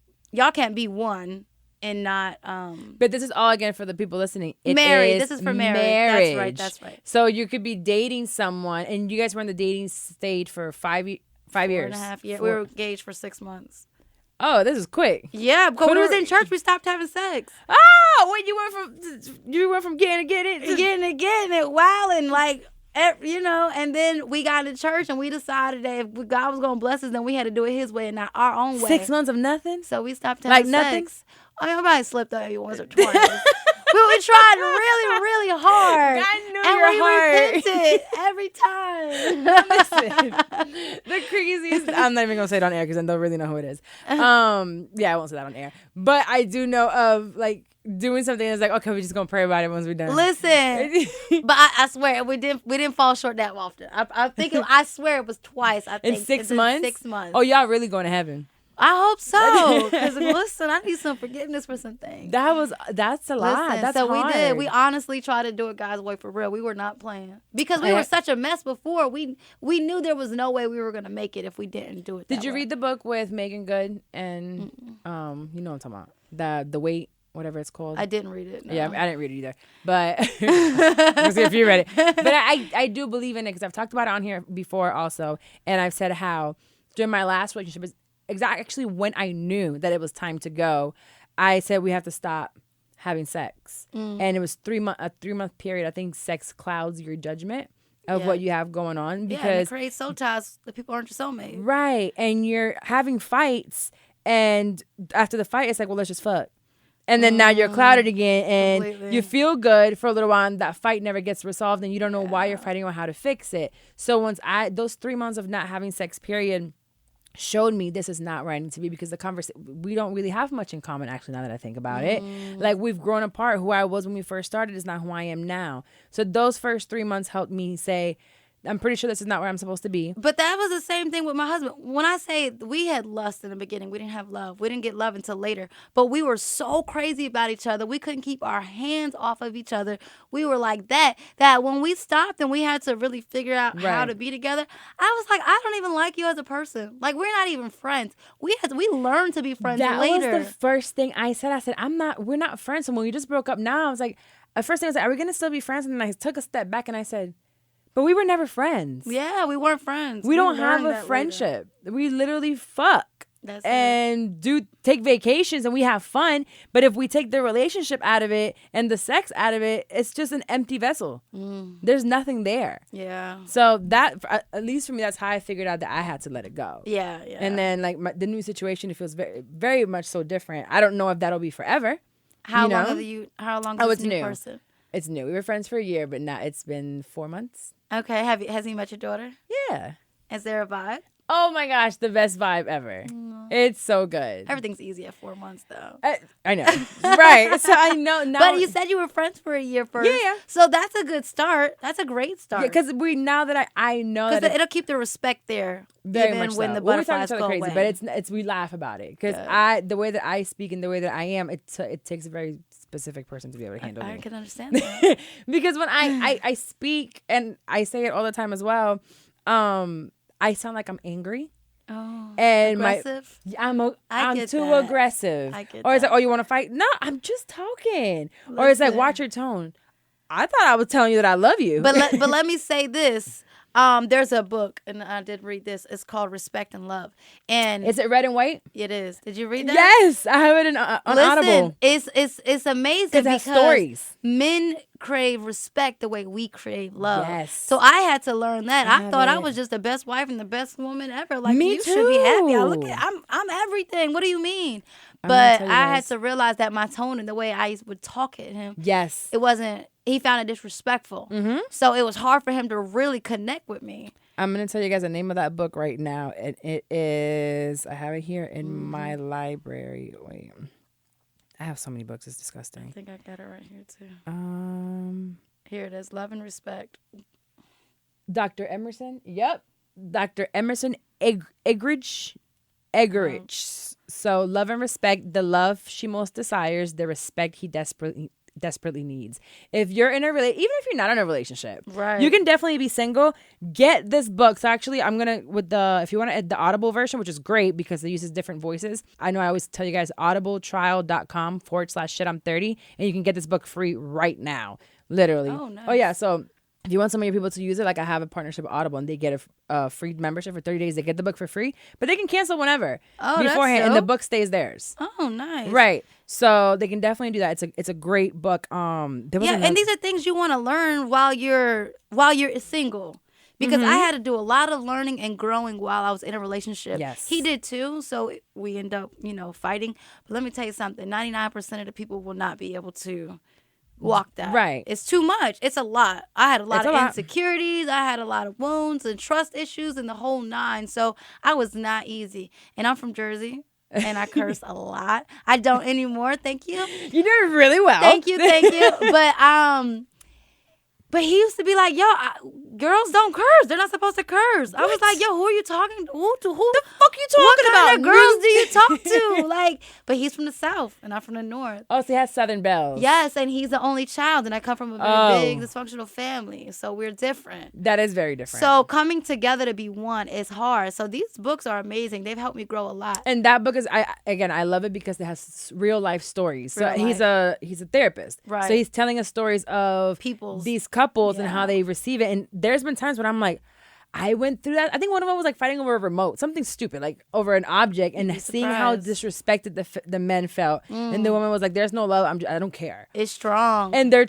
be one and not But this is all again for the people listening. Married. This is for marriage. That's right. So you could be dating someone and you guys were in the dating stage for 5 years. 4.5 years. We were engaged for 6 months. Oh, this is quick. Yeah, because when we was in church, we stopped having sex. Oh, wait, you went from getting it, wilding, like, and then we got into church and we decided that if God was going to bless us, then we had to do it his way and not our own way. 6 months of nothing? So we stopped having sex. Nothing? I mean, everybody slipped up once or twice. we tried really, really hard. I knew your heart. Repented every time. Listen, the craziest. I'm not even gonna say it on air because I don't really know who it is. Yeah, I won't say that on air. But I do know of like doing something that's like, okay, we're just gonna pray about it once we're done. Listen, but I swear we didn't fall short that often. I swear it was twice. I think in 6 months. 6 months. Oh, y'all really going to heaven? I hope so. Because listen, I need some forgiveness for some things. That's a lot. Listen, that's so hard. we did. We honestly tried to do it God's way for real. We were not playing because we were such a mess before. We knew there was no way we were gonna make it if we didn't do it. Did you read the book with Megan Good and you know what I'm talking about, the Weight, whatever it's called? I didn't read it. No. Yeah, I didn't read it either. But let's see if you read it. But I do believe in it because I've talked about it on here before also, and I've said how during my last relationship is actually when I knew that it was time to go, I said we have to stop having sex. And it was a 3 month period. I think sex clouds your judgment of what you have going on because it creates soul ties that people aren't your soulmate. Right. And you're having fights, and after the fight it's like, well, let's just fuck. And then now you're clouded again, and completely. You feel good for a little while, and that fight never gets resolved, and you don't know why you're fighting or how to fix it. So once those 3 months of not having sex period showed me this is not where I need to be, because the conversation, we don't really have much in common, actually, now that I think about it. Like, we've grown apart. Who I was when we first started is not who I am now. So those first 3 months helped me say, I'm pretty sure this is not where I'm supposed to be. But that was the same thing with my husband. When I say we had lust in the beginning, we didn't have love. We didn't get love until later. But we were so crazy about each other. We couldn't keep our hands off of each other. We were like that when we stopped and we had to really figure out how to be together, I was like, I don't even like you as a person. Like, we're not even friends. We learned to be friends later. That was the first thing I said. I said, we're not friends. And when we just broke up now, I was like, the first thing I was like, are we going to still be friends? And then I took a step back and I said, but we were never friends. Yeah, we weren't friends. We don't have a friendship. Later. We literally fuck. That's and take vacations and we have fun. But if we take the relationship out of it and the sex out of it, it's just an empty vessel. There's nothing there. Yeah. So that, at least for me, that's how I figured out that I had to let it go. Yeah. And then like the new situation, it feels very, very much so different. I don't know if that'll be forever. How long is this new person? It's new. We were friends for a year, but now it's been 4 months. Okay. Has he met your daughter? Yeah. Is there a vibe? Oh my gosh, the best vibe ever. It's so good. Everything's easy at 4 months, though. I know. Right. So I know now. But you said you were friends for a year first. Yeah. So that's a good start. That's a great start. Because now that I know that it'll keep the respect there. Very even much when so. the butterflies go crazy, away. but it's we laugh about it because the way that I speak and the way that I am, it takes a very specific person to be able to handle me. I can understand that. Because when I speak, and I say it all the time as well, I sound like I'm angry. Oh, and aggressive? I'm too aggressive. I get or it's that. like, oh, you want to fight? No, I'm just talking. Or it's like, watch your tone. I thought I was telling you that I love you. But let me say this. There's a book, and I did read this. It's called Respect and Love. And is it red and white? It is. Did you read that? Yes, I have it on Audible. It's amazing. It has stories. Men crave respect the way we crave love. Yes. So I had to learn that. I thought I was just the best wife and the best woman ever. Like, Me you should be happy. too. I'm everything. What do you mean? But I had to realize that my tone and the way I would talk at him, yes, it wasn't, he found it disrespectful. Mm-hmm. So it was hard for him to really connect with me. I'm going to tell you guys the name of that book right now. It is, I have it here in my library. Wait, I have so many books. It's disgusting. I think I got it right here too. Here it is. Love and Respect. Dr. Emerson. Yep. Dr. Emerson Eggridge. So love and respect, the love she most desires, the respect he desperately needs. If you're in a even if you're not in a relationship, right, you can definitely be single. Get this book. So actually, I'm gonna if you want to add the Audible version, which is great because it uses different voices. I know I always tell you guys audibletrial.com/shit I'm30, and you can get this book free right now, literally. Oh, nice. Oh yeah, so. If you want some of your people to use it, like I have a partnership with Audible, and they get a free membership for 30 days. They get the book for free, but they can cancel whenever beforehand, and the book stays theirs. Oh, nice. Right. So they can definitely do that. It's a great book. And these are things you want to learn while you're single. Because I had to do a lot of learning and growing while I was in a relationship. Yes. He did too, so we end up, fighting. But let me tell you something. 99% of the people will not be able to walk that. Right. It's too much. It's a lot. I had a lot of insecurities. I had a lot of wounds and trust issues and the whole nine. So I was not easy. And I'm from Jersey. And I curse a lot. I don't anymore. Thank you. You did really well. Thank you. But he used to be like, yo, girls don't curse. They're not supposed to curse. What? I was like, yo, who are you talking to? Who the fuck you talking about? What kind of girls do you talk to? But he's from the South and I'm from the North. Oh, so he has Southern bells. Yes, and he's the only child. And I come from a very big dysfunctional family. So we're different. That is very different. So coming together to be one is hard. So these books are amazing. They've helped me grow a lot. And that book is, I love it because it has real life stories. So he's a therapist. Right. So he's telling us stories of these couples and how they receive it. And there's been times when I'm like, I went through that. I think one of them was like fighting over a remote, something stupid, like over an object, and seeing how disrespected the men felt. And the woman was like, "There's no love. I don't care." It's strong. And they're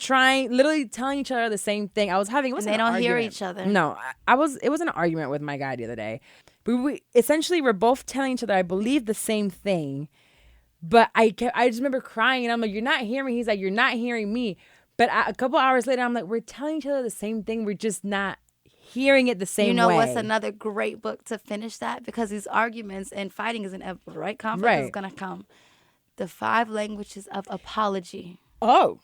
literally telling each other the same thing. I was having. They don't hear each other. No, it was an argument with my guy the other day. But we're both telling each other, I believe the same thing. But I just remember crying, and I'm like, "You're not hearing me." He's like, "You're not hearing me." But a couple hours later, I'm like, we're telling each other the same thing. We're just not hearing it the same way. You know what's another great book to finish that? Because these arguments and fighting is inevitable, right? Conflict is going to come. The 5 Languages of Apology. Oh.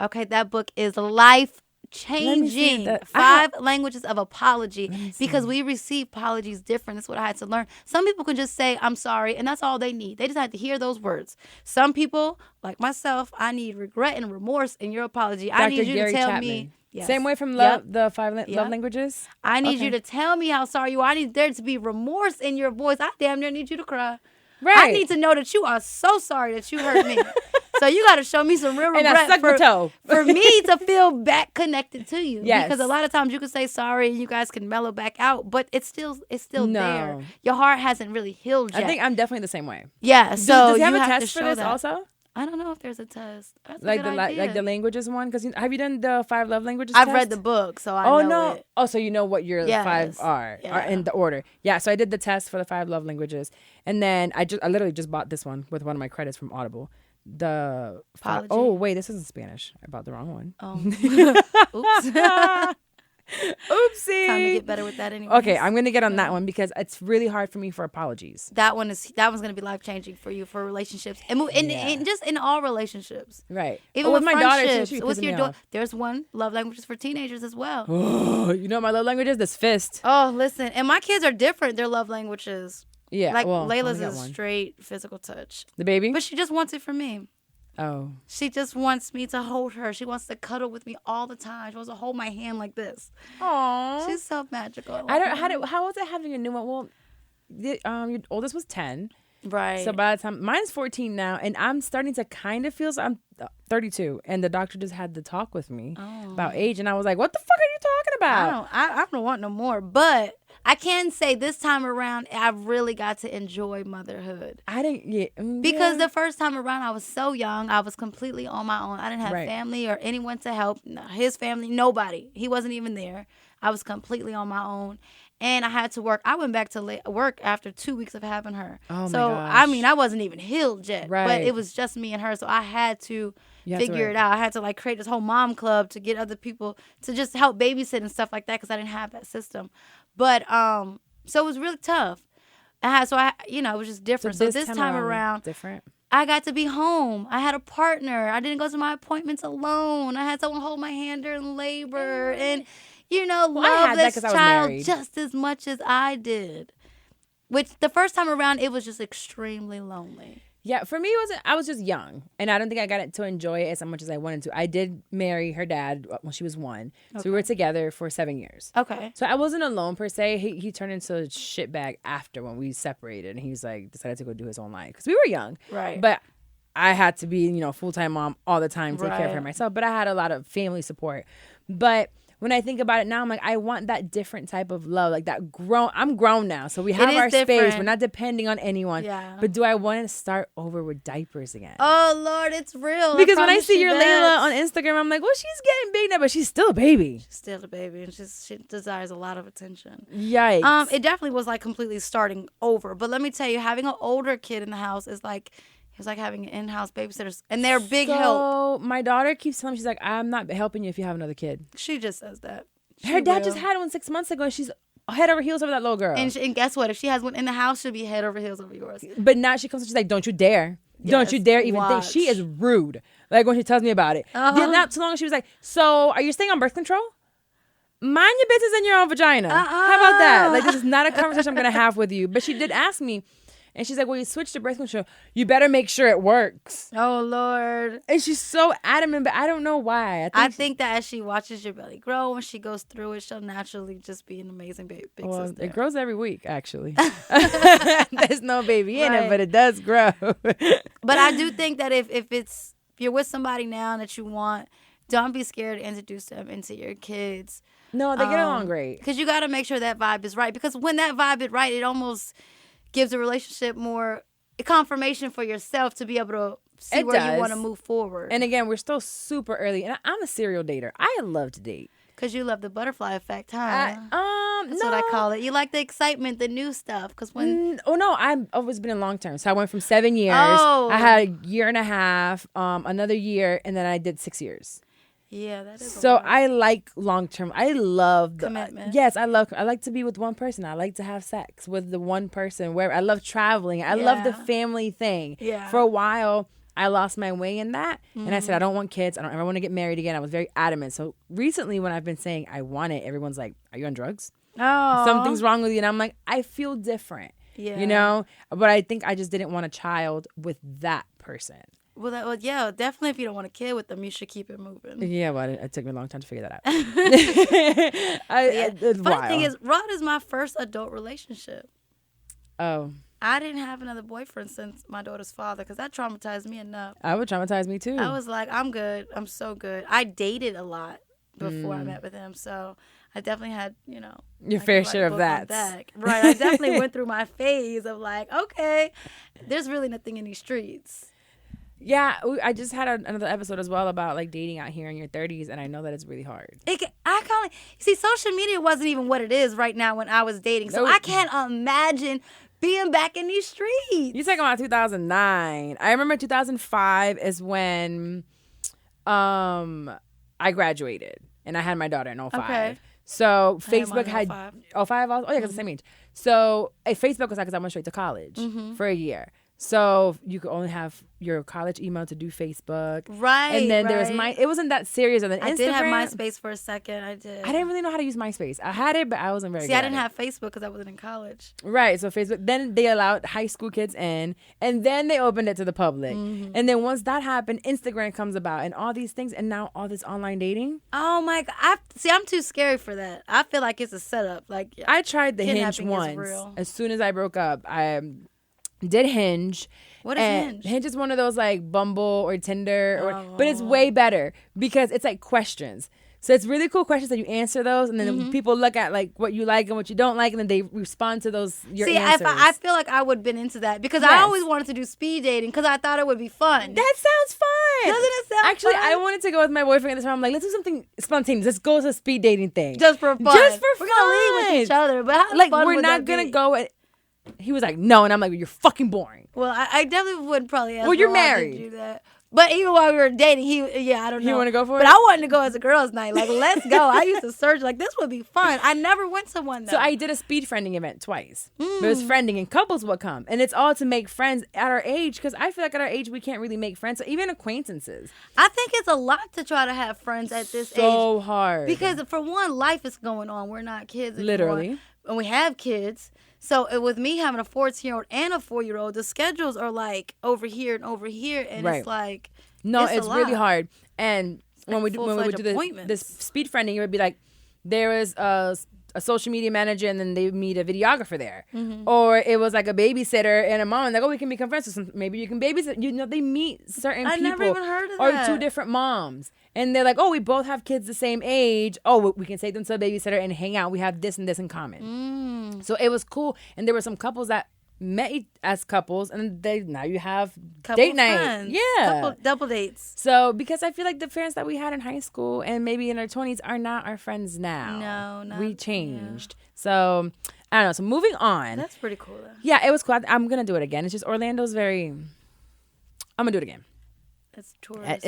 Okay, that book is life-changing. 5 Languages of Apology. Because we receive apologies different. That's what I had to learn. Some people can just say, I'm sorry, and that's all they need. They just have to hear those words. Some people, like myself, I need regret and remorse in your apology. I need you to tell me. Yes. Same way from the 5 love languages? I need you to tell me how sorry you are. I need there to be remorse in your voice. I damn near need you to cry. Right. I need to know that you are so sorry that you hurt me. So you got to show me some real regret for me to feel back connected to you. Yes. Because a lot of times you can say sorry and you guys can mellow back out, but it's still there. Your heart hasn't really healed yet. I think I'm definitely the same way. Yeah. So does he have you a test for this also? I don't know if there's a test. That's like the languages one, because have you done the 5 love languages? I've read the book, so I know it. Oh, so you know what your 5 are in the order. Yeah, so I did the test for the 5 love languages, and then I literally just bought this one with one of my credits from Audible. The 5, oh wait, this isn't Spanish. I bought the wrong one. Oh, oops. Oopsie. Time to get better with that anyway. Okay, I'm gonna get on that one because it's really hard for me for apologies. That one's gonna be life changing for you for relationships and just in all relationships. Right. Even with my daughter too. With your daughter, there's one love languages for teenagers as well. Oh, you know my love language is this fist. Oh, listen, and my kids are different. Their love languages. Yeah. Like Layla's is straight physical touch. The baby. But she just wants it from me. Oh. She just wants me to hold her. She wants to cuddle with me all the time. She wants to hold my hand like this. Aww. She's so magical. How was it having a new one? Well, your oldest was 10. Right. So by the time mine's 14 now, and I'm starting to kind of feel. So I'm 32, and the doctor just had to talk with me about age, and I was like, "What the fuck are you talking about?" I don't want no more, but I can say this time around, I really got to enjoy motherhood. I didn't, because the first time around, I was so young. I was completely on my own. I didn't have family or anyone to help. His family, nobody. He wasn't even there. I was completely on my own. And I had to work. I went back to work after 2 weeks of having her. Oh, so, my gosh. I mean, I wasn't even healed yet. Right. But it was just me and her. So I had to figure it out. I had to, like, create this whole mom club to get other people to just help babysit and stuff like that because I didn't have that system. But, so it was really tough. It was just different. So this time around, different. I got to be home. I had a partner. I didn't go to my appointments alone. I had someone hold my hand during labor and, love this child just as much as I did. Which the first time around, it was just extremely lonely. Yeah, for me, I was just young, and I don't think I got to enjoy it as much as I wanted to. I did marry her dad when she was 1, so we were together for 7 years. Okay. So I wasn't alone per se. He turned into a shitbag after when we separated, and he's like decided to go do his own life because we were young. Right. But I had to be, full-time mom all the time, take care of her myself. But I had a lot of family support. But when I think about it now, I'm like, I want that different type of love, like that I'm grown now, so we have our space. We're not depending on anyone. Yeah. But do I want to start over with diapers again? Oh Lord, it's real. Because when I see your Layla on Instagram, I'm like, well, she's getting big now, but she's still a baby. She's still a baby, and she desires a lot of attention. Yikes. It definitely was like completely starting over. But let me tell you, having an older kid in the house is like. It's like having in-house babysitters, and they're big help. So my daughter keeps telling me, she's like, I'm not helping you if you have another kid. She just says that. Her dad just had one 6 months ago, and she's head over heels over that little girl. And guess what? If she has one in the house, she'll be head over heels over yours. But now she comes and she's like, don't you dare. Yes, don't you dare even think. She is rude. Like when she tells me about it. Not too long, she was like, so are you staying on birth control? Mind your business in your own vagina. How about that? Like, this is not a conversation I'm going to have with you. But she did ask me. And she's like, well, you switched to birth control. You better make sure it works. Oh, Lord. And she's so adamant, but I don't know why. I think that as she watches your belly grow, when she goes through it, she'll naturally just be an amazing big sister. It grows every week, actually. There's no baby in it, but it does grow. But I do think that if you're with somebody now that you want, don't be scared to introduce them into your kids. No, they get along great. Because you got to make sure that vibe is right. Because when that vibe is right, it almost gives a relationship more confirmation for yourself to be able to see where you want to move forward. And again, we're still super early. And I'm a serial dater. I love to date. Because you love the butterfly effect, huh? That's no. what I call it. You like the excitement, the new stuff. Because when I've always been in long term. So I went from 7 years. I had a year and a half, another year, and then I did 6 years. Yeah, that is. So I like long term. I love commitment. Yes, I like to be with one person. I like to have sex with the one person. Where I love traveling. I love the family thing. Yeah. For a while, I lost my way in that, and I said I don't want kids. I don't ever want to get married again. I was very adamant. So recently, when I've been saying I want it, everyone's like, "Are you on drugs? Oh, Something's wrong with you." And I'm like, I feel different. Yeah. But I think I just didn't want a child with that person. Well, yeah, definitely. If you don't want a kid with them, you should keep it moving. Yeah, well, it took me a long time to figure that out. Funny thing is, Rod is my first adult relationship. Oh. I didn't have another boyfriend since my daughter's father because that traumatized me enough. I would traumatize me too. I was like, I'm good. I'm so good. I dated a lot before I met with him, so I definitely had, your fair share of that. Right. I definitely went through my phase of like, okay, there's really nothing in these streets. Yeah, I just had another episode as well about like dating out here in your 30s, and I know that it's really hard. See, social media wasn't even what it is right now when I was dating, so I can't imagine being back in these streets. You're talking about 2009. I remember 2005 is when I graduated, and I had my daughter in 05. Okay. So Facebook had 05 also? Oh, yeah, because the same age. So Facebook was like, because I went straight to college for a year. So you could only have your college email to do Facebook. Right. And then there was it wasn't that serious. And then Instagram. I did have MySpace for a second. I did. I didn't really know how to use MySpace. I had it, but I wasn't very good. See, I didn't have Facebook because I wasn't in college. Right. So Facebook, then they allowed high school kids in, and then they opened it to the public. Mm-hmm. And then once that happened, Instagram comes about and all these things, and now all this online dating. Oh my God. I'm too scary for that. I feel like it's a setup. Like I tried the Hinge once. As soon as I broke up, I did Hinge. What is Hinge? Hinge is one of those like Bumble or Tinder, but it's way better because it's like questions. So it's really cool questions that you answer those, and then people look at like what you like and what you don't like, and then they respond to those answers. I feel like I would have been into that because I always wanted to do speed dating because I thought it would be fun. That sounds fun. Doesn't it sound Actually, fun? I wanted to go with my boyfriend at this time. I'm like, let's do something spontaneous. Let's go to a speed dating thing. Just for fun. We're gonna leave with each other, but how like fun we're would not that gonna be? go. He was like, no, and I'm like, you're fucking boring. Well, I definitely would probably ask. Well, you're Rob to married. do that. But even while we were dating, I don't know. You want to go for it? But I wanted to go as a girls' night. Like, let's go. I used to search, like, this would be fun. I never went to one, though. So I did a speed friending event twice. It was friending, and couples would come. And it's all to make friends at our age, because I feel like at our age, we can't really make friends. So even acquaintances. I think it's a lot to try to have friends at this age. So hard. Because, for one, life is going on. We're not kids anymore. Literally. And we have kids. So with me having a 14-year-old and a 4-year-old, the schedules are, like, over here and over here. And it's like... No, it's really hard. And when we would do this speed friending, it would be like there was a social media manager, and then they meet a videographer there, or it was like a babysitter and a mom. And like, oh, we can become friends. So maybe you can babysit. You know, they meet certain people. I never even heard of Or that. two different moms, and they're like, oh, we both have kids the same age. Oh, we can take them to a babysitter and hang out. We have this and this in common. So it was cool, and there were some couples that met as couples, and now you have date night. Double dates. So because I feel like the friends that we had in high school and maybe in our 20s are not our friends now. No, we changed. So I don't know. So moving on. That's pretty cool though. Yeah, it was cool. I'm gonna do it again. It's just Orlando's I'm gonna do it again. It's tourist.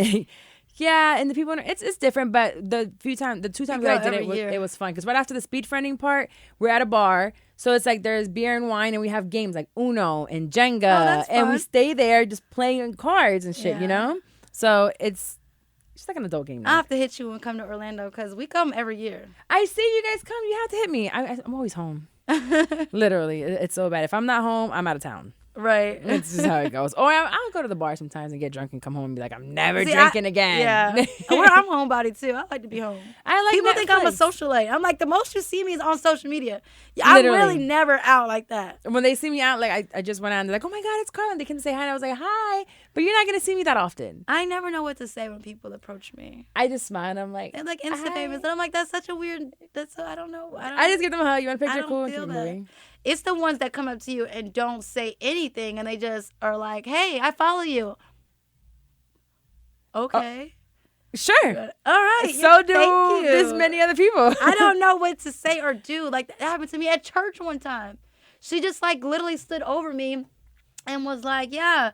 Yeah, and the people, it's different, but the 2 times that I did it was fun. Because right after the speed friending part, we're at a bar. So it's like there's beer and wine, and we have games like Uno and Jenga. And we stay there just playing cards and shit, you know? So it's just like an adult game now. I'll have to hit you when we come to Orlando because we come every year. I see you guys come. You have to hit me. I'm always home. Literally. It's so bad. If I'm not home, I'm out of town. Right. It's just how it goes. Or I'll go to the bar sometimes and get drunk and come home and be like, I'm never drinking again. Yeah. I'm a homebody too. I like to be home. People think I'm a socialite. I'm like, the most you see me is on social media. I'm really never out like that. When they see me out, like I just went out and they're like, oh my God, it's Carla. They can say hi. And I was like, hi. But you're not going to see me that often. I never know what to say when people approach me. I just smile and I'm like, they're like instant famous. And I'm like, that's such a weird, I don't know. I just give them a hug. You want a picture? Cool. Keep moving. It's the ones that come up to you and don't say anything, and they just are like, hey, I follow you. Okay. Sure. All right. So do this many other people. I don't know what to say or do. Like, that happened to me at church one time. She just, like, literally stood over me and was like, yeah,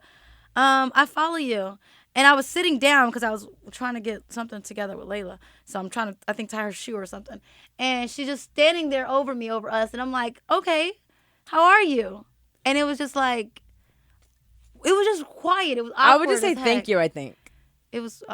I follow you. And I was sitting down because I was trying to get something together with Layla. So I'm trying to, I think, tie her shoe or something. And she's just standing there over us. And I'm like, okay, how are you? And it was just like, it was just quiet. It was awkward. I would just say thank you, I think. It was.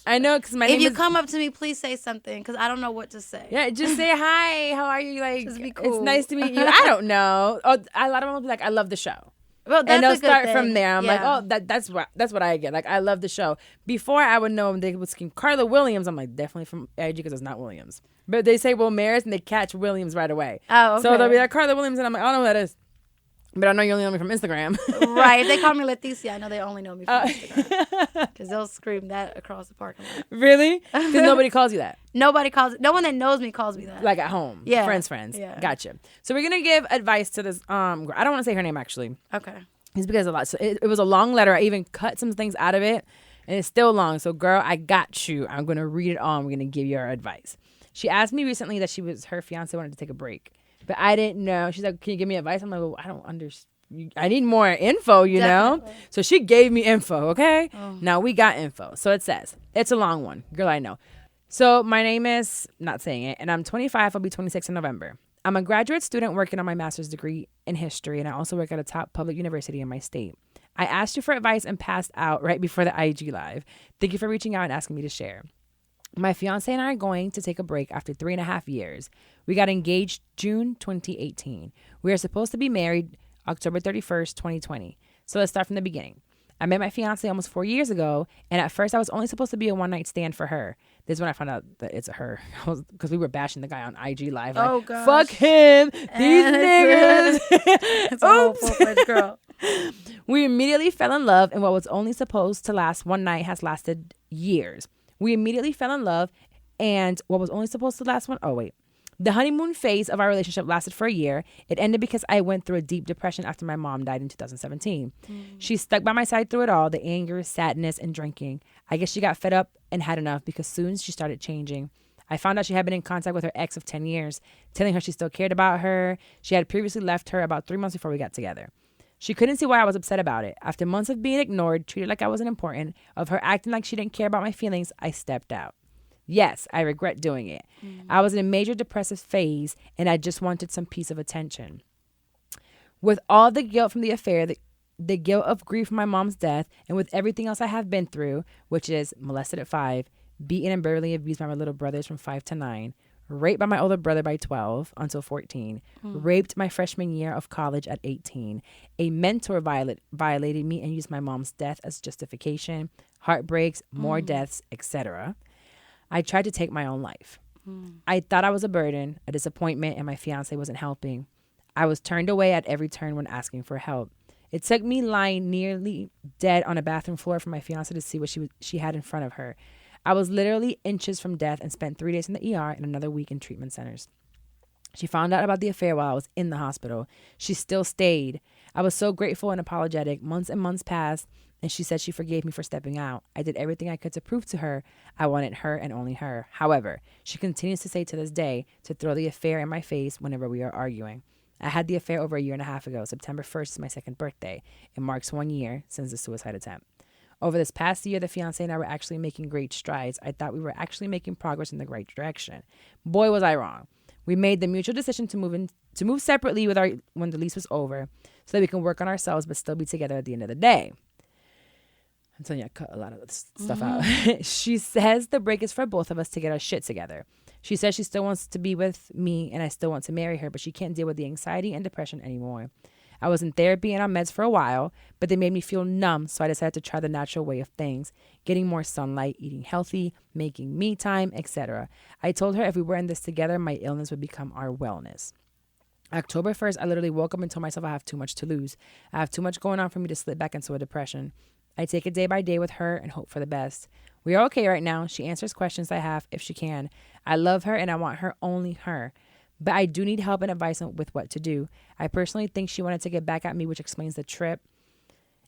I know, because my name is... If you come up to me, please say something, because I don't know what to say. Yeah, just say hi. How are you? Like, just be cool. It's nice to meet you. I don't know. A lot of them will be like, I love the show. Well, that's and they'll a good start thing. from there. I'm like, oh, that's what I get. Like, I love the show. Before I would know, they would scream Carla Williams. I'm like, definitely from IG, because it's not Williams. But they say Will Maris, and they catch Williams right away. Oh, okay. So they'll be like, Carla Williams, and I'm like, I don't know who that is. But I know you only know me from Instagram. Right. If they call me Leticia, I know they only know me from Instagram. Because they'll scream that across the parking lot. Really? Because nobody calls you that. No one that knows me calls me that. Like at home. Yeah. Friends. Yeah. Gotcha. So we're going to give advice to this girl. I don't want to say her name, actually. Okay. It's because a lot. So it was a long letter. I even cut some things out of it, and it's still long. So, girl, I got you. I'm going to read it all. I'm going to give you our advice. She asked me recently that her fiance wanted to take a break, but I didn't know. She's like, can you give me advice? I'm like, well, I don't understand. I need more info, you know? So she gave me info, okay? Oh. Now we got info. So it says, it's a long one. Girl, I know. So my name is, not saying it, and I'm 25. I'll be 26 in November. I'm a graduate student working on my master's degree in history, and I also work at a top public university in my state. I asked you for advice and passed out right before the IG Live. Thank you for reaching out and asking me to share. My fiance and I are going to take a break after 3.5 years. We got engaged June 2018. We are supposed to be married October 31st, 2020. So let's start from the beginning. I met my fiance almost 4 years ago, and at first I was only supposed to be a one-night stand for her. This is when I found out that it's her, because we were bashing the guy on IG Live. Like, oh, gosh. Fuck him. These niggas. It's a whole full-fledged girl. We immediately fell in love, and what was only supposed to last one night has lasted years. We immediately fell in love, And what was only supposed to last the honeymoon phase of our relationship lasted for a year. It ended because I went through a deep depression after my mom died in 2017. She stuck by my side through it all, the anger, sadness, and drinking. I guess she got fed up and had enough because soon she started changing. I found out she had been in contact with her ex of 10 years, telling her she still cared about her. She had previously left her about 3 months before we got together. She couldn't see why I was upset about it. After months of being ignored, treated like I wasn't important, of her acting like she didn't care about my feelings, I stepped out. Yes, I regret doing it. I was in a major depressive phase, and I just wanted some piece of attention. With all the guilt from the affair, the guilt of grief from my mom's death, and with everything else I have been through, which is molested at 5, beaten and verbally abused by my little brothers from 5 to 9, raped by my older brother by 12 until 14, raped my freshman year of college at 18, a mentor violated me and used my mom's death as justification, heartbreaks, more deaths, etc. I tried to take my own life. I thought I was a burden, a disappointment, and my fiance wasn't helping. I was turned away at every turn when asking for help. It took me lying nearly dead on a bathroom floor for my fiance to see what she had in front of her. I was literally inches from death and spent 3 days in the ER and another week in treatment centers. She found out about the affair while I was in the hospital. She still stayed. I was so grateful and apologetic. Months and months passed, and she said she forgave me for stepping out. I did everything I could to prove to her I wanted her and only her. However, she continues to say to this day to throw the affair in my face whenever we are arguing. I had the affair over a year and a half ago. September 1st is my second birthday. It marks 1 year since the suicide attempt. Over this past year, the fiance and I were actually making great strides. I thought we were actually making progress in the right direction. Boy, was I wrong. We made the mutual decision to move separately when the lease was over so that we can work on ourselves but still be together at the end of the day. I'm telling you, I cut a lot of this stuff out. She says the break is for both of us to get our shit together. She says she still wants to be with me and I still want to marry her, but she can't deal with the anxiety and depression anymore. I was in therapy and on meds for a while, but they made me feel numb, so I decided to try the natural way of things, getting more sunlight, eating healthy, making me time, etc. I told her if we were in this together, my illness would become our wellness. October 1st, I literally woke up and told myself I have too much to lose. I have too much going on for me to slip back into a depression. I take it day by day with her and hope for the best. We are okay right now. She answers questions I have if she can. I love her and I want her, only her. But I do need help and advice with what to do. I personally think she wanted to get back at me, which explains the trip.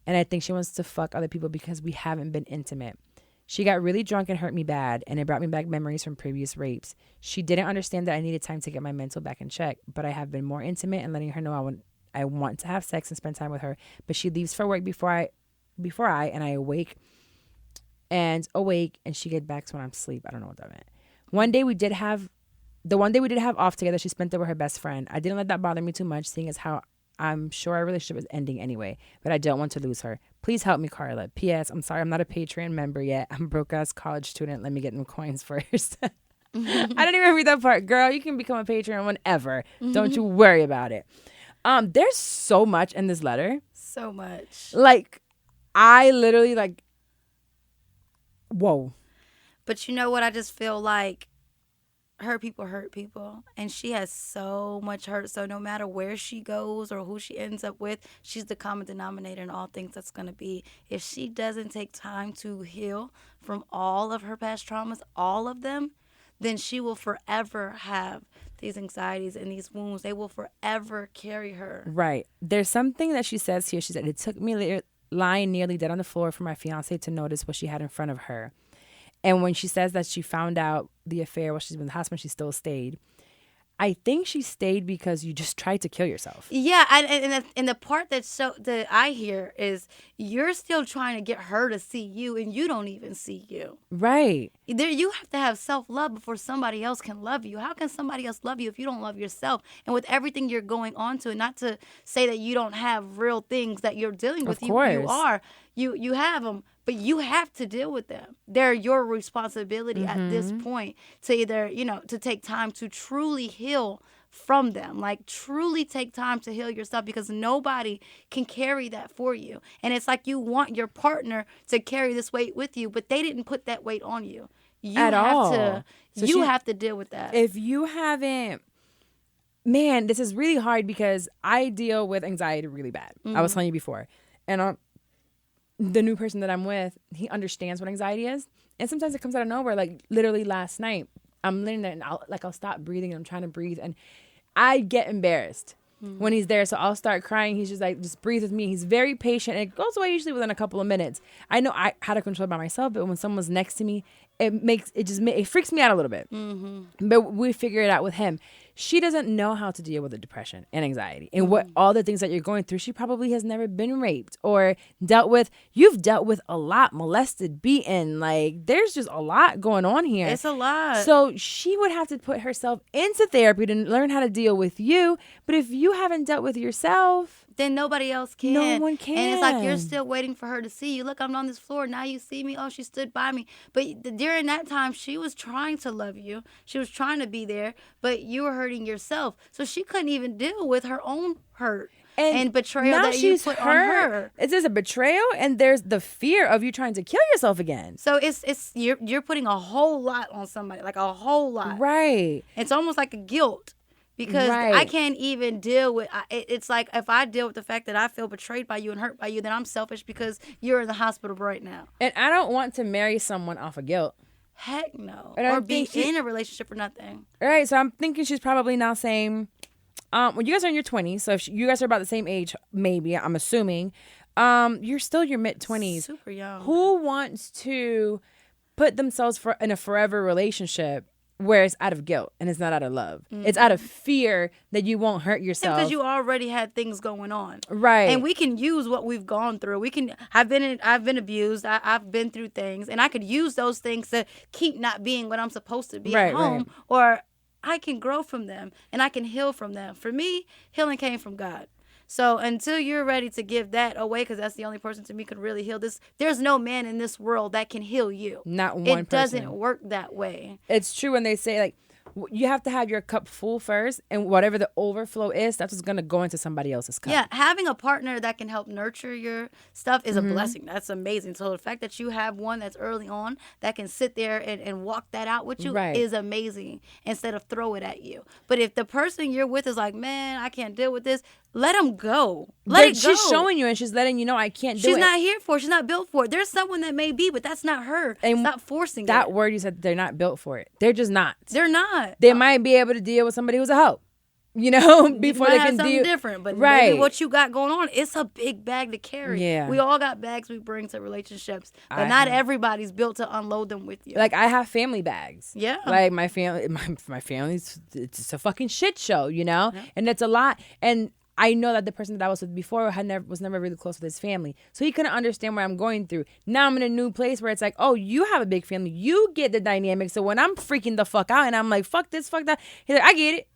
And I think she wants to fuck other people because we haven't been intimate. She got really drunk and hurt me bad, and it brought me back memories from previous rapes. She didn't understand that I needed time to get my mental back in check, but I have been more intimate and letting her know I want to have sex and spend time with her. But she leaves for work before I awake and she gets back when I'm asleep. I don't know what that meant. One day we did have off together, she spent it with her best friend. I didn't let that bother me too much, seeing as how I'm sure our relationship is ending anyway, but I don't want to lose her. Please help me, Carla. P.S. I'm sorry I'm not a Patreon member yet. I'm a broke-ass college student. Let me get them coins first. I didn't even read that part. Girl, you can become a Patreon whenever. Don't you worry about it. There's so much in this letter. So much. Like, I literally, like, whoa. But you know what? I just feel like hurt people, and she has so much hurt. So no matter where she goes or who she ends up with, she's the common denominator in all things that's going to be. If she doesn't take time to heal from all of her past traumas, all of them, then she will forever have these anxieties and these wounds. They will forever carry her. Right. There's something that she says here. She said, it took me lying nearly dead on the floor for my fiance to notice what she had in front of her. And when she says that she found out the affair while she's been in the hospital, she still stayed. I think she stayed because you just tried to kill yourself. Yeah, and the part that I hear is you're still trying to get her to see you, and you don't even see you. Right. You have to have self-love before somebody else can love you. How can somebody else love you if you don't love yourself? And with everything you're going on to, and not to say that you don't have real things that you're dealing with. Of course. You are. You have them. But you have to deal with them. They're your responsibility at this point to either, to take time to truly heal from them. Like, truly take time to heal yourself, because nobody can carry that for you. And it's like you want your partner to carry this weight with you, but they didn't put that weight on you. You have to deal with that. If you haven't, man, this is really hard because I deal with anxiety really bad. I was telling you before. And the new person that I'm with, he understands what anxiety is. And sometimes it comes out of nowhere. Like, literally last night, I'm laying there and I'll stop breathing and I'm trying to breathe and I get embarrassed when he's there. So I'll start crying. He's just like, just breathe with me. He's very patient. And it goes away usually within a couple of minutes. I know how to control it by myself, but when someone's next to me, it freaks me out a little bit. But we figure it out with him. She doesn't know how to deal with the depression and anxiety and what all the things that you're going through. She probably has never been raped or dealt with. You've dealt with a lot, molested, beaten. Like, there's just a lot going on here. It's a lot. So she would have to put herself into therapy to learn how to deal with you. But if you haven't dealt with yourself, then nobody else can. No one can. And it's like you're still waiting for her to see you. Look, I'm on this floor. Now you see me. Oh, she stood by me. But during that time, she was trying to love you. She was trying to be there. But you were hurting yourself. So she couldn't even deal with her own hurt and betrayal that you put on her. There's a betrayal and there's the fear of you trying to kill yourself again. So you're putting a whole lot on somebody, like a whole lot. Right. It's almost like a guilt. Because I can't even deal with it's like if I deal with the fact that I feel betrayed by you and hurt by you, then I'm selfish because you're in the hospital right now. And I don't want to marry someone off of guilt. Heck no. And or be in a relationship for nothing. All right. So I'm thinking she's probably now saying, well, you guys are in your 20s. So if you guys are about the same age, maybe, I'm assuming, you're still your mid-20s. Super young. Who wants to put themselves in a forever relationship where it's out of guilt and it's not out of love? It's out of fear that you won't hurt yourself. Because you already had things going on. Right. And we can use what we've gone through. I've been abused. I've been through things. And I could use those things to keep not being what I'm supposed to be at home. Or I can grow from them and I can heal from them. For me, healing came from God. So until you're ready to give that away, because that's the only person to me could really heal this, there's no man in this world that can heal you. Not one person. It doesn't work that way. It's true when they say, like, you have to have your cup full first, and whatever the overflow is, that's what's going to go into somebody else's cup. Yeah, having a partner that can help nurture your stuff is a blessing. That's amazing. So the fact that you have one that's early on that can sit there and walk that out with you is amazing instead of throw it at you. But if the person you're with is like, man, I can't deal with this, let them go. Let it go. She's showing you and she's letting you know I can't do it. She's not here for it. She's not built for it. There's someone that may be, but that's not her. And stop forcing that word you said, they're not built for it. They're just not. They're not. They might be able to deal with somebody who's a hoe, you know, before they can deal. Different, but maybe what you got going on, it's a big bag to carry. Yeah. We all got bags we bring to relationships, but not everybody's built to unload them with you. Like, I have family bags. Yeah. Like, my family's, it's a fucking shit show, you know? Yeah. And it's a lot. And I know that the person that I was with before was never really close with his family. So he couldn't understand what I'm going through. Now I'm in a new place where it's like, oh, you have a big family. You get the dynamic. So when I'm freaking the fuck out and I'm like, fuck this, fuck that, he's like, I get it.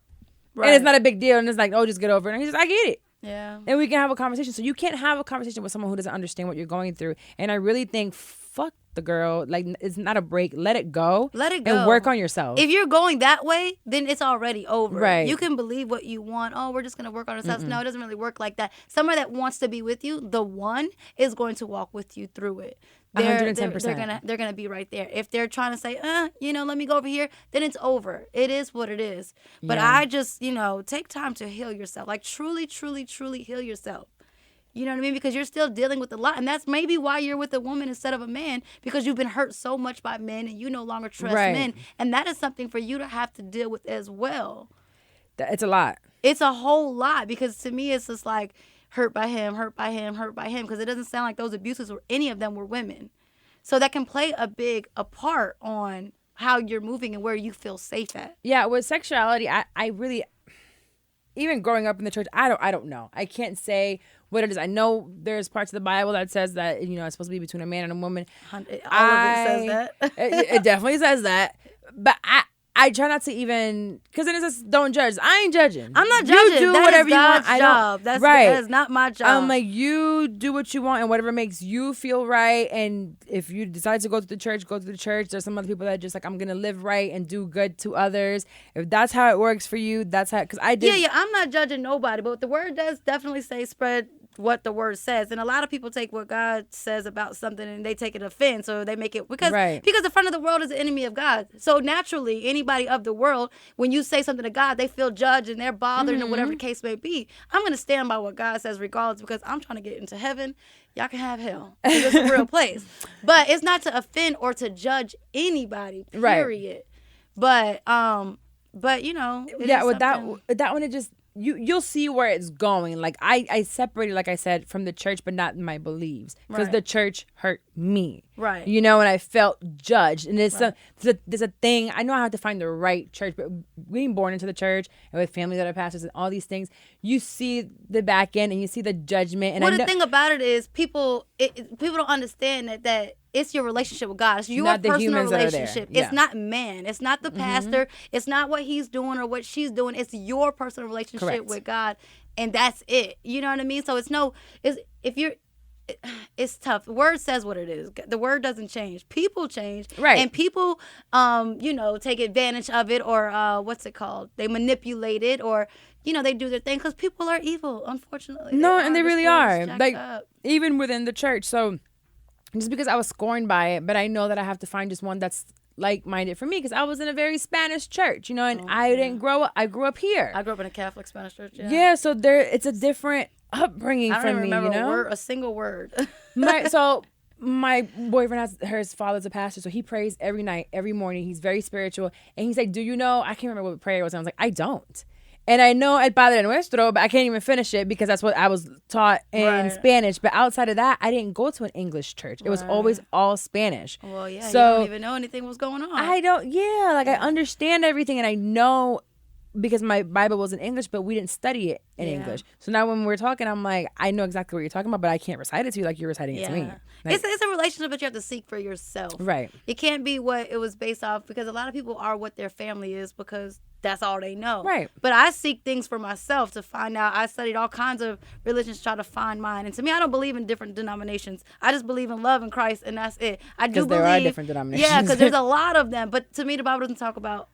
Right. And it's not a big deal. And it's like, oh, just get over it. And he's like, I get it. Yeah. And we can have a conversation. So you can't have a conversation with someone who doesn't understand what you're going through. And I really think, fuck the girl. Like, it's not a break. Let it go. Let it go. And work on yourself. If you're going that way, then it's already over. Right. You can believe what you want. Oh, we're just going to work on ourselves. No, it doesn't really work like that. Someone that wants to be with you, the one, is going to walk with you through it. 110%. They're gonna be right there. If they're trying to say, let me go over here, then it's over. It is what it is. But I just, take time to heal yourself. Like, truly, truly, truly heal yourself. You know what I mean? Because you're still dealing with a lot. And that's maybe why you're with a woman instead of a man, because you've been hurt so much by men and you no longer trust men. And that is something for you to have to deal with as well. It's a lot. It's a whole lot, because to me, it's just like, hurt by him, because it doesn't sound like those abuses or any of them were women. So that can play a part on how you're moving and where you feel safe at. Yeah, with sexuality, I really, even growing up in the church, I don't know. I can't say what it is. I know there's parts of the Bible that says that, it's supposed to be between a man and a woman. All of it says that. it definitely says that. But I try not to even, because then it says don't judge. I ain't judging. I'm not judging. You do that whatever is God's you want. job. That's not my job. I'm like, you do what you want and whatever makes you feel right. And if you decide to go to the church, go to the church. There's some other people that are just like, I'm gonna live right and do good to others. If that's how it works for you, that's how. Because I did. Yeah. I'm not judging nobody, but the word does definitely say spread what the word says. And a lot of people take what God says about something and they take it offense, or they make it because the front of the world is the enemy of God. So naturally, anybody of the world, when you say something to God, they feel judged and they're bothered, or whatever the case may be. I'm going to stand by what God says regardless, because I'm trying to get into heaven. Y'all can have hell. It's a real place. But it's not to offend or to judge anybody, period. Right. But you know, yeah, with that one, it just you'll see where it's going. Like I separated, like I said, from the church, but not my beliefs, because the church hurt me. Right. You know, and I felt judged. And there's a thing. I know I have to find the right church, but being born into the church and with families that are pastors and all these things, you see the back end and you see the judgment. And the thing about it is people don't understand that it's your relationship with God. It's your personal relationship. It's not man. It's not the pastor. It's not what he's doing or what she's doing. It's your personal relationship with God, and that's it. You know what I mean? So it's tough. The word says what it is. The word doesn't change. People change. Right. And people, take advantage of it, or what's it called? They manipulate it, or, they do their thing, because people are evil, unfortunately. They really are. Like, even within the church. So just because I was scorned by it, but I know that I have to find just one that's like-minded for me, because I was in a very Spanish church, and I didn't grow up. I grew up here. I grew up in a Catholic Spanish church. Yeah, so it's a different upbringing for me. I don't remember a single word. So my boyfriend his father's a pastor, so he prays every night, every morning. He's very spiritual, and he's like, "Do you know?" I can't remember what prayer was. And I was like, "I don't." And I know El Padre Nuestro, but I can't even finish it because that's what I was taught in Spanish. But outside of that, I didn't go to an English church. It was always all Spanish. Well, yeah, so you don't even know anything was going on. I don't, I understand everything, and I know because my Bible was in English, but we didn't study it in English. So now when we're talking, I'm like, I know exactly what you're talking about, but I can't recite it to you like you're reciting it to me. Like, it's a relationship that you have to seek for yourself. Right. It can't be what it was based off, because a lot of people are what their family is because that's all they know. Right. But I seek things for myself to find out. I studied all kinds of religions to try to find mine. And to me, I don't believe in different denominations. I just believe in love in Christ, and that's it. I do believe. There are different denominations. Yeah, because there's a lot of them. But to me, the Bible doesn't talk about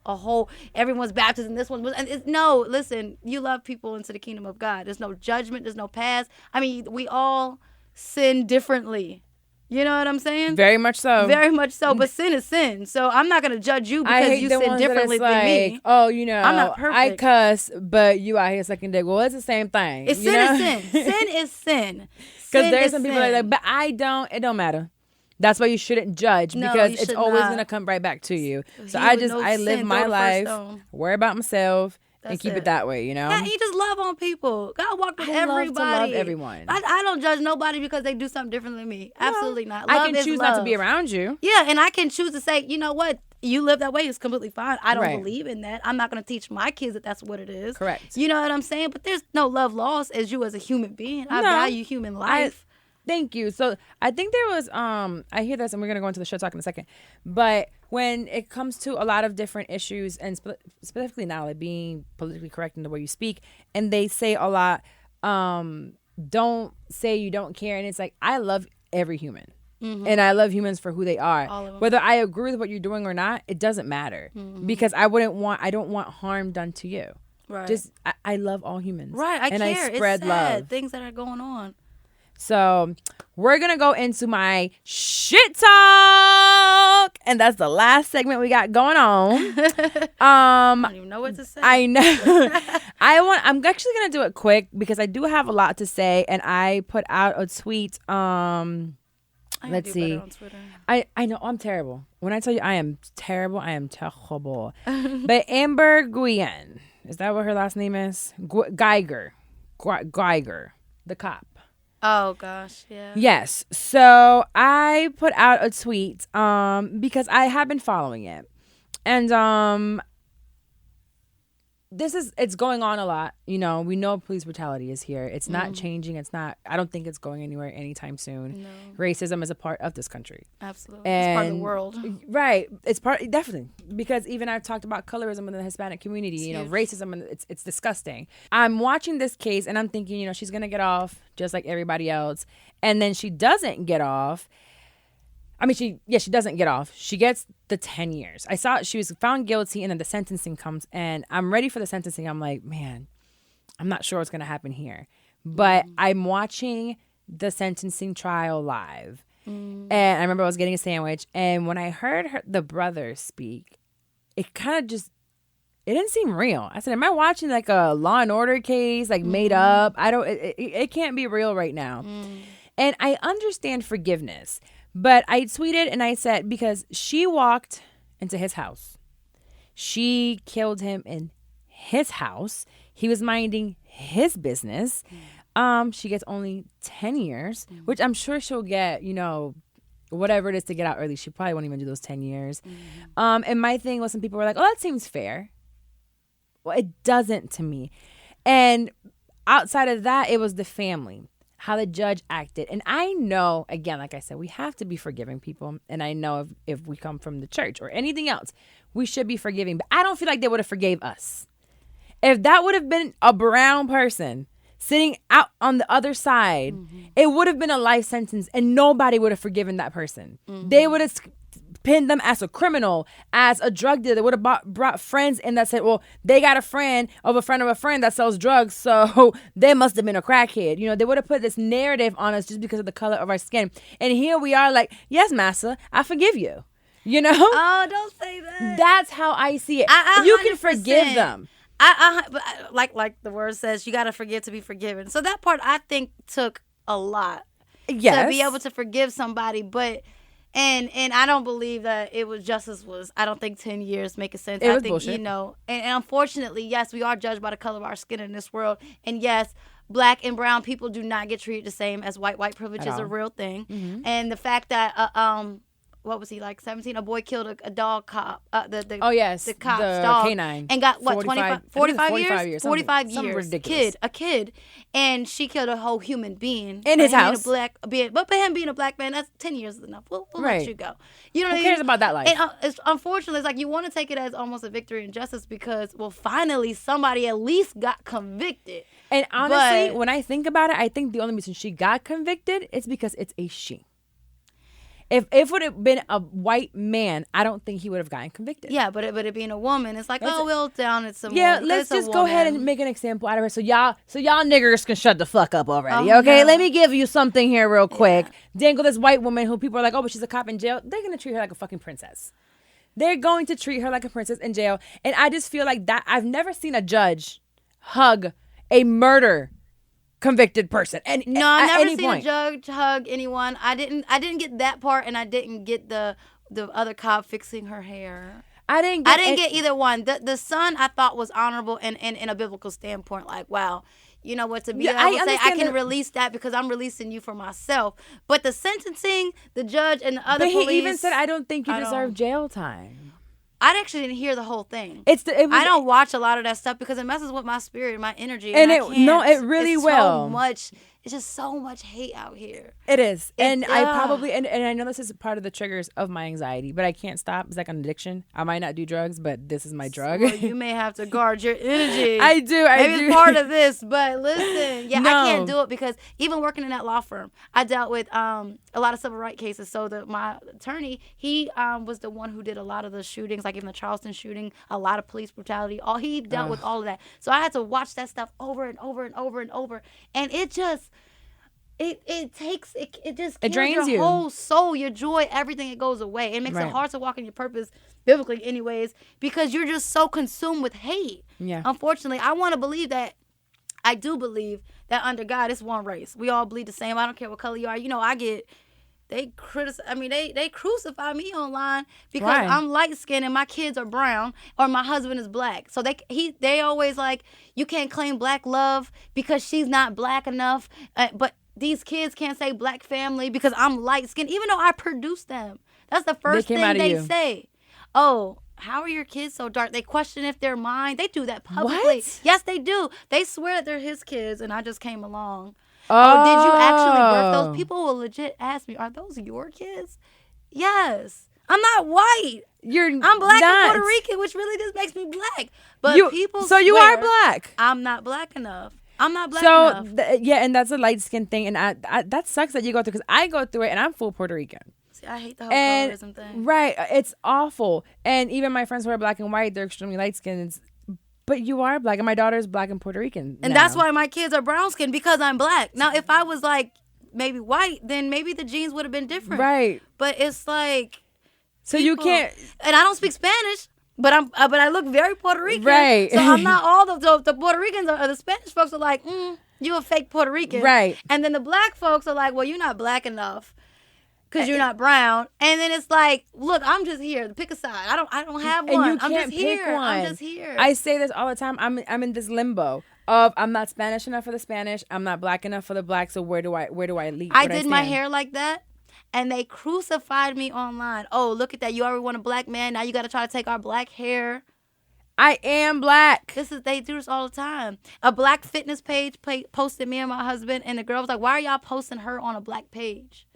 everyone's baptism. This one was. And no, listen, you love people into the kingdom of God. There's no judgment. There's no past. I mean, we all sin differently. You know what I'm saying? Very much so. Very much so. But sin is sin. So I'm not going to judge you because you sin differently than me. Oh, I'm not perfect. I cuss, but you out here sucking dick. Well, it's the same thing. Sin is sin. Sin is sin. Because there's some people like, but I don't. It don't matter. That's why you shouldn't judge, because it's always going to come right back to you. So I live my life, worry about myself. And keep it that way, Yeah, you just love on people. God walk with everybody. Love to love everyone. I don't judge nobody because they do something different than me. Absolutely not. Love I can choose not to be around you. Yeah, and I can choose to say, you know what? You live that way. It's completely fine. I don't believe in that. I'm not going to teach my kids that that's what it is. Correct. You know what I'm saying? But there's no love lost as you as a human being. I value human life. Thank you. So I think there was, I hear this, and we're going to go into the show talk in a second, but when it comes to a lot of different issues, and specifically now, like being politically correct in the way you speak, and they say a lot, don't say you don't care. And it's like, I love every human. Mm-hmm. And I love humans for who they are. All of them. Whether I agree with what you're doing or not, it doesn't matter. Mm-hmm. Because I don't want harm done to you. Right. Just, I love all humans. Right, I care. I spread it's sad. love. Things that are going on. So we're going to go into my shit talk. And that's the last segment we got going on. I don't even know what to say. I know. I'm actually going to do it quick because I do have a lot to say. And I put out a tweet. Let's see. I know I'm terrible. When I tell you I am terrible, I am terrible. But Amber Guillen, is that what her last name is? Geiger, the cop. Oh gosh, yeah. Yes. So I put out a tweet because I have been following it. And it's going on a lot. You know, we know police brutality is here. It's not changing. I don't think it's going anywhere anytime soon. No. Racism is a part of this country. Absolutely. It's part of the world. Right. It's definitely, because even I've talked about colorism in the Hispanic community, racism, and it's disgusting. I'm watching this case and I'm thinking, she's going to get off just like everybody else. And then she doesn't get off. I mean, she doesn't get off. She gets the 10 years. I saw she was found guilty, and then the sentencing comes, and I'm ready for the sentencing. I'm like, man, I'm not sure what's going to happen here. But I'm watching the sentencing trial live. And I remember I was getting a sandwich, and when I heard the brother speak, it kind of it didn't seem real. I said, am I watching like a Law and Order case, like made up? It can't be real right now. And I understand forgiveness. But I tweeted and I said, because she walked into his house. She killed him in his house. He was minding his business. She gets only 10 years, which I'm sure she'll get, whatever it is to get out early. She probably won't even do those 10 years. And my thing was, some people were like, oh, that seems fair. Well, it doesn't to me. And outside of that, it was the family, how the judge acted. And I know, again, like I said, we have to be forgiving people. And I know if we come from the church or anything else, we should be forgiving. But I don't feel like they would have forgave us. If that would have been a brown person sitting out on the other side, it would have been a life sentence and nobody would have forgiven that person. They would have pinned them as a criminal, as a drug dealer. They would have brought friends in that said, well, they got a friend of a friend that sells drugs, so they must have been a crackhead. They would have put this narrative on us just because of the color of our skin. And here we are like, yes, massa, I forgive you. Oh, don't say that. That's how I see it. You can forgive them. Like the word says, you got to forgive to be forgiven. So that part I think took a lot to be able to forgive somebody. But and I don't believe that it was justice was. I don't think 10 years make a sense. I think bullshit. And unfortunately, yes, we are judged by the color of our skin in this world. And yes, black and brown people do not get treated the same as white. White privilege is a real thing. And the fact that what was he, like 17? A boy killed a dog cop. The cop's dog. Canine. And got, what, 45 years? 45 something years. Ridiculous. A kid. And she killed a whole human being. In his house. But for him being a black man, that's 10 years is enough. We'll let you go. You know what I mean? Who cares about that life? And unfortunately, it's like you want to take it as almost a victory and justice because, well, finally somebody at least got convicted. And honestly, when I think about it, I think the only reason she got convicted is because it's a she. If it would have been a white man, I don't think he would have gotten convicted. Yeah, but it being a woman, it's like, we'll down it some more. Yeah, let's just go ahead and make an example out of her. So y'all niggers can shut the fuck up already, okay? No. Let me give you something here real quick. Dangle this white woman who people are like, oh, but she's a cop in jail. They're going to treat her like a fucking princess. They're going to treat her like a princess in jail. And I just feel like that. I've never seen a judge hug a murder convicted person. And no, I've never seen a judge hug anyone. I didn't get that part, and I didn't get the other cop fixing her hair. I didn't get either one. The son I thought was honorable and in a biblical standpoint, like, wow, you know what, to be able to say I can release that because I'm releasing you for myself. But the sentencing, the judge and the other police, he even said, I don't think you deserve jail time. I actually didn't hear the whole thing. I don't watch a lot of that stuff because it messes with my spirit, my energy. And it really will. So much. It's just so much hate out here. It is. And I probably, and I know this is part of the triggers of my anxiety, but I can't stop. It's like an addiction. I might not do drugs, but this is my drug. Well, you may have to guard your energy. I do. Maybe it's part of this, but listen, I can't do it because even working in that law firm, I dealt with a lot of civil rights cases. So my attorney, he was the one who did a lot of the shootings, like even the Charleston shooting, a lot of police brutality. He dealt with all of that. So I had to watch that stuff over and over and over and over. And it just... It just kills drains your whole soul, your joy, everything. It goes away. It makes it hard to walk in your purpose, biblically anyways, because you're just so consumed with hate. Yeah. Unfortunately, I do believe that under God, it's one race. We all bleed the same. I don't care what color you are. They crucify me online because I'm light skinned and my kids are brown or my husband is black. So they always like, you can't claim black love because she's not black enough. But these kids can't say black family because I'm light skinned, even though I produced them. That's the first thing they say. Oh, how are your kids so dark? They question if they're mine. They do that publicly. What? Yes, they do. They swear that they're his kids and I just came along. Oh, did you actually birth those? People will legit ask me, are those your kids? Yes. I'm not white. I'm black and Puerto Rican, which really just makes me black. But people So you are black. I'm not black enough. enough. And that's a light skin thing. And I that sucks that you go through because I go through it and I'm full Puerto Rican. See, I hate the whole colorism thing. Right. It's awful. And even my friends who are black and white, they're extremely light skinned. But you are black, and my daughter's black and Puerto Rican. And that's why my kids are brown skinned, because I'm black. Now, if I was like maybe white, then maybe the genes would have been different. Right. But it's like, so you can't. And I don't speak Spanish, but I look very Puerto Rican. Right. So I'm not all the Puerto Ricans or the Spanish folks are like, you a fake Puerto Rican. Right. And then the black folks are like, well, you're not black enough. because you're not brown. And then it's like, look, I'm just here. Pick a side. I don't have one. And you can't pick one. I'm just here. I say this all the time. I'm in this limbo of I'm not Spanish enough for the Spanish. I'm not black enough for the black. So where do I leave? I did my hair like that. And they crucified me online. Oh, look at that. You already want a black man. Now you got to try to take our black hair. I am black. They do this all the time. A black fitness page posted me and my husband, and the girl was like, why are y'all posting her on a black page?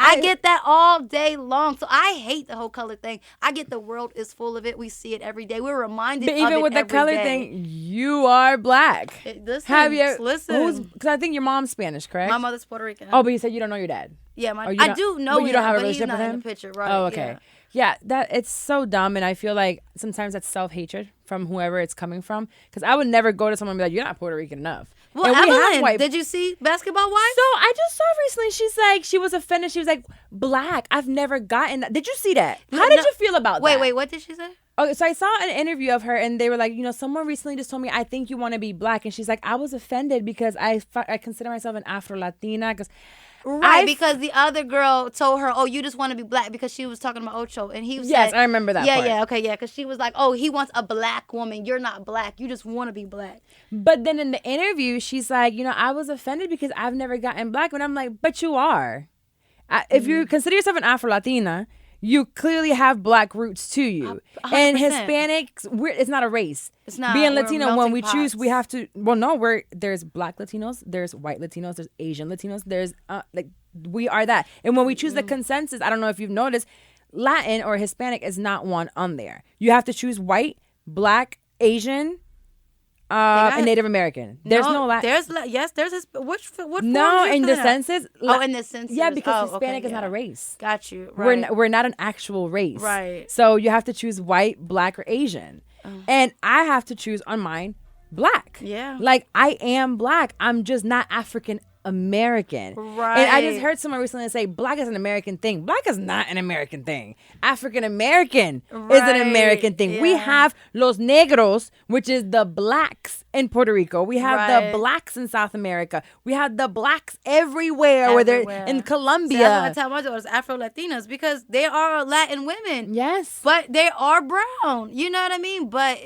I get that all day long. So I hate the whole color thing. I get the world is full of it. We see it every day. We're reminded of it every day. But even with the color thing, you are black. Listen. Because I think your mom's Spanish, correct? My mother's Puerto Rican. Oh, but you said you don't know your dad. Yeah, I do know him, you don't have a but he's relationship not with in him? the picture, right? Oh, okay. Yeah, it's so dumb, and I feel like sometimes that's self-hatred from whoever it's coming from. Because I would never go to someone and be like, you're not Puerto Rican enough. Well, Evelyn, did you see Basketball Wives? So I just saw recently, she's like, she was offended. She was like, black, I've never gotten that. Did you see that? How did you feel about that? Wait, what did she say? Okay, so I saw an interview of her, and they were like, someone recently just told me, I think you want to be black. And she's like, I was offended because I consider myself an Afro-Latina. Because the other girl told her, oh, you just want to be black, because she was talking about Ocho. And he was Yes, I remember that part. Yeah, okay, yeah. Because she was like, oh, he wants a black woman. You're not black. You just want to be black. But then in the interview, she's like, I was offended because I've never gotten black. And I'm like, but you are. If you consider yourself an Afro-Latina, you clearly have black roots to you. 100%. And Hispanics, it's not a race. It's not. Being Latino, when we pots. choose, we have to, there's black Latinos, there's white Latinos, there's Asian Latinos, there's, we are that. And when we choose the consensus, I don't know if you've noticed, Latin or Hispanic is not one on there. You have to choose white, black, Asian, and Native American. There's no Latin. There's which no, in the census. In the census. Yeah, because Hispanic is not a race. Got you. Right. We're not an actual race. Right. So you have to choose white, black, or Asian. And I have to choose on mine black. Yeah. Like, I am black. I'm just not African American. Right. And I just heard someone recently say black is an American thing. Black is not an American thing. African American is an American thing. Yeah. We have los negros, which is the blacks in Puerto Rico. We have the blacks in South America. We have the blacks everywhere. Where they're in Colombia. See, I tell my daughters Afro-Latinas because they are Latin women. Yes. But they are brown. You know what I mean? But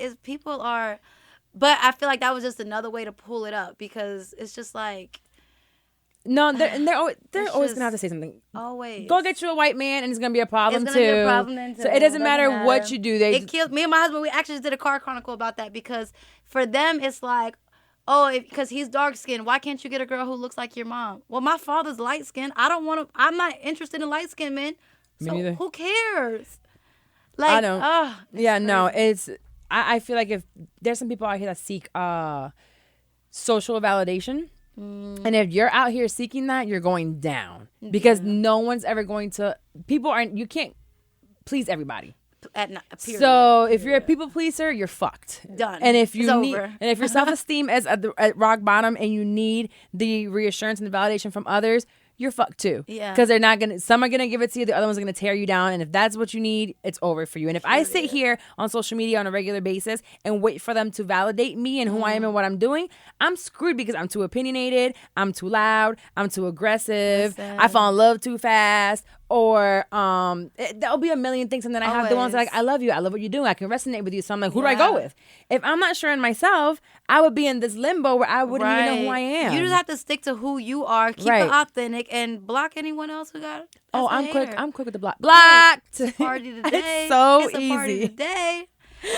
but I feel like that was just another way to pull it up, because it's just like, no, they're always gonna have to say something. Always. Go get you a white man, and it's gonna be a problem too. It's gonna be a problem then too. So it doesn't matter what you do. It kills me and my husband. We actually just did a car chronicle about that, because for them it's like, because he's dark skinned, why can't you get a girl who looks like your mom? Well, my father's light skinned. I'm not interested in light skinned men. So me neither. Who cares? Like, I don't. No, it's. I feel like if there's some people out here that seek social validation. And if you're out here seeking that, you're going down, because no one's ever going to. You can't please everybody. So if you're a people pleaser, you're fucked. Done. And if you over. And if your self-esteem is at rock bottom and you need the reassurance and the validation from others, you're fucked too. Yeah. Because some are gonna give it to you, the other ones are gonna tear you down, and if that's what you need, it's over for you. And if I sit here on social media on a regular basis and wait for them to validate me and who I am and what I'm doing, I'm screwed, because I'm too opinionated, I'm too loud, I'm too aggressive, I fall in love too fast, or there'll be a million things, and then I have the ones that, like, I love you, I love what you're doing, I can resonate with you, so I'm like, who do I go with? If I'm not sure in myself, I would be in this limbo where I wouldn't even know who I am. You just have to stick to who you are, keep it authentic, and block anyone else who got it. I'm quick with the block. Blocked. Party today. It's so it's a easy. Party today.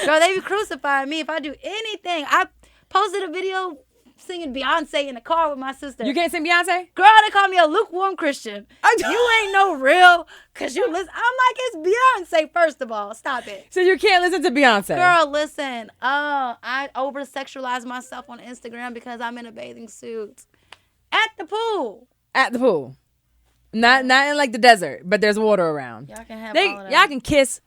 Girl, they be crucifying me if I do anything. I posted a video singing Beyonce in the car with my sister. You can't sing Beyonce? Girl, they call me a lukewarm Christian. You ain't no real, because you listen. I'm like, it's Beyonce, first of all. Stop it. So you can't listen to Beyonce? Girl, listen. I over-sexualize myself on Instagram because I'm in a bathing suit. At the pool. At the pool. Not in like the desert, but there's water around. Y'all can have all of that. Y'all can kiss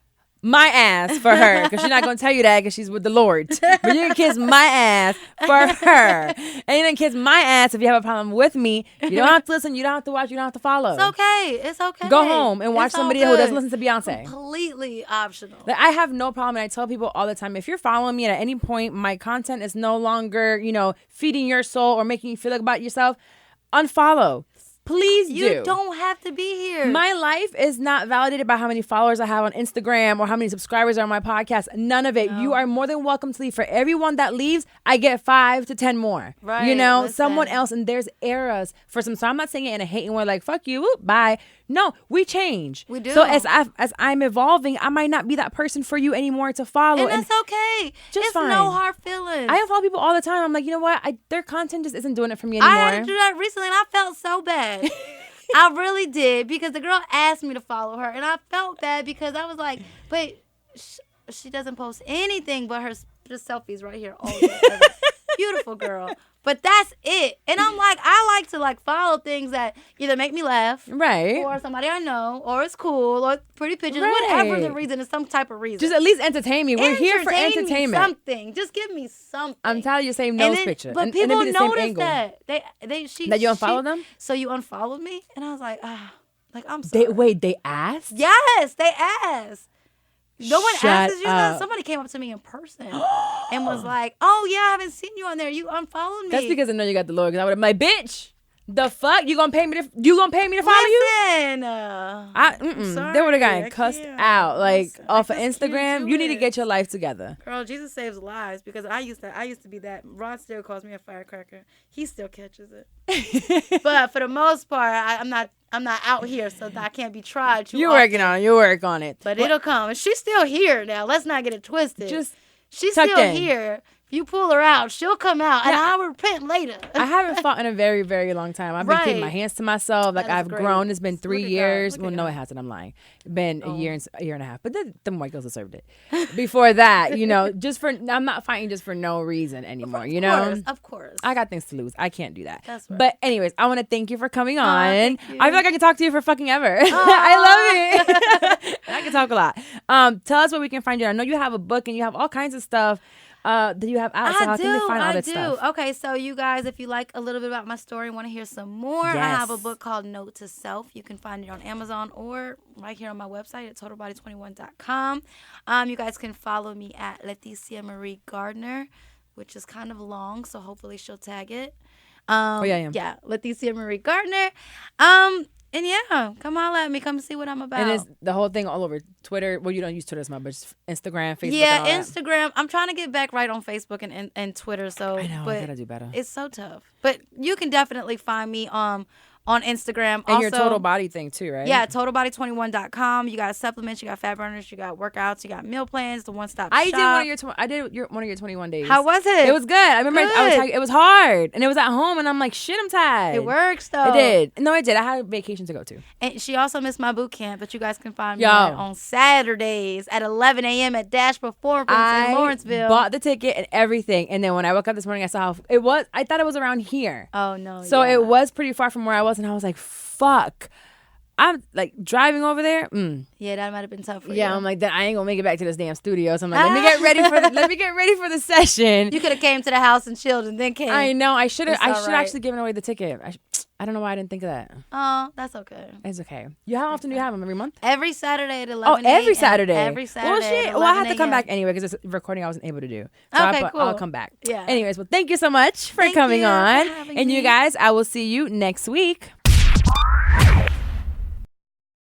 my ass for her, because she's not going to tell you that because she's with the Lord. But you can kiss my ass for her. And you can kiss my ass if you have a problem with me. You don't have to listen. You don't have to watch. You don't have to follow. It's okay. Go home and watch somebody who doesn't listen to Beyonce. Completely optional. Like, I have no problem. And I tell people all the time, if you're following me and at any point my content is no longer, feeding your soul or making you feel like about yourself, unfollow. Please do. You don't have to be here. My life is not validated by how many followers I have on Instagram or how many subscribers are on my podcast. None of it. No. You are more than welcome to leave. For everyone that leaves, I get 5 to 10 more. Right. You know, someone else. And there's eras for some. So I'm not saying it in a hating way like, fuck you, whoop, bye. No, we change. We do. So as I'm evolving, I might not be that person for you anymore to follow. And that's okay. It's fine. No hard feelings. I unfollow people all the time. I'm like, you know what? Their content just isn't doing it for me anymore. I had to do that recently and I felt so bad. I really did, because the girl asked me to follow her, and I felt bad because I was like, but she doesn't post anything but her just selfies right here all day. Beautiful girl. But that's it. And I'm like, I like to like follow things that either make me laugh, right, or somebody I know, or it's cool, or pretty pictures, whatever the reason, is some type of reason. Just at least entertain me. We're here for entertainment. Me something. Just give me something. I'm telling you, same nose picture. But people notice that. That you unfollowed them? So you unfollowed me? And I was like, I'm sorry. They asked? Yes, they asked. No one asks you that. Up. Somebody came up to me in person and was like, "Oh yeah, I haven't seen you on there. You unfollowed me." That's because I know you got the Lord. Because I would have been like, "Bitch, the fuck, you gonna pay me to follow you?" Listen, sorry, they would have gotten cussed out off of Instagram. You need to get your life together, girl. Jesus saves lives, because I used to be that. Rod still calls me a firecracker. He still catches it, but for the most part, I'm not out here, so I can't be tried. You work on it. But it'll come. And she's still here now. Let's not get it twisted. She's still here. If you pull her out, she'll come out, and I'll repent later. I haven't fought in a very, very long time. I've been keeping my hands to myself. Like, I've grown. It's been 3 years. Well, no, it hasn't. I'm lying. It's been a year and a half. But them white girls deserved it. Before that, I'm not fighting just for no reason anymore. Of course. I got things to lose. I can't do that. That's right. But anyways, I want to thank you for coming on. Thank you. I feel like I can talk to you for fucking ever. I love it. I can talk a lot. Tell us where we can find you. I know you have a book and you have all kinds of stuff that you have out. So how can they find all that stuff? Okay, so you guys, if you like a little bit about my story and want to hear some more, I have a book called Note to Self. You can find it on Amazon or right here on my website at totalbody21.com. You guys can follow me at Leticia Marie Gardner, which is kind of long, so hopefully she'll tag it. Yeah, Leticia Marie Gardner. And yeah, come holler at me. Come see what I'm about. And it's the whole thing all over Twitter. Well, you don't use Twitter as much, but just Instagram, Facebook. Yeah, Instagram. I'm trying to get back right on Facebook and Twitter. So I know, I gotta do better. It's so tough. But you can definitely find me on Instagram. And also, your total body thing too, right? Yeah, totalbody21.com. You got supplements, you got fat burners, you got workouts, you got meal plans, the one-stop shop. I did one of your 21 days. How was it? It was good. I remember it was hard. And it was at home and I'm like, shit, I'm tired. It works though. It did. No, it did. I had a vacation to go to. And she also missed my boot camp, but you guys can find me on Saturdays at 11 a.m. at Dash Performance in Lawrenceville. I bought the ticket and everything. And then when I woke up this morning, I saw how it was. I thought it was around here. Oh, no. So it was pretty far from where I was. And I was like, fuck. I'm like driving over there. Yeah, that might have been tough for you. Yeah, I'm like, that I ain't gonna make it back to this damn studio. So I'm like, let me get ready for the session. You could have came to the house and chilled and then came. I know. I should have actually given away the ticket. I don't know why I didn't think of that. Oh, that's okay. It's okay. How often do you have them? Every month? Every Saturday at 11 Oh, every Saturday. Every Saturday. Well, shit. Well, I have to come back anyway because it's recording I wasn't able to do. So okay, cool. I'll come back. Yeah. Anyways, well, thank you so much for coming on. And you guys, I will see you next week.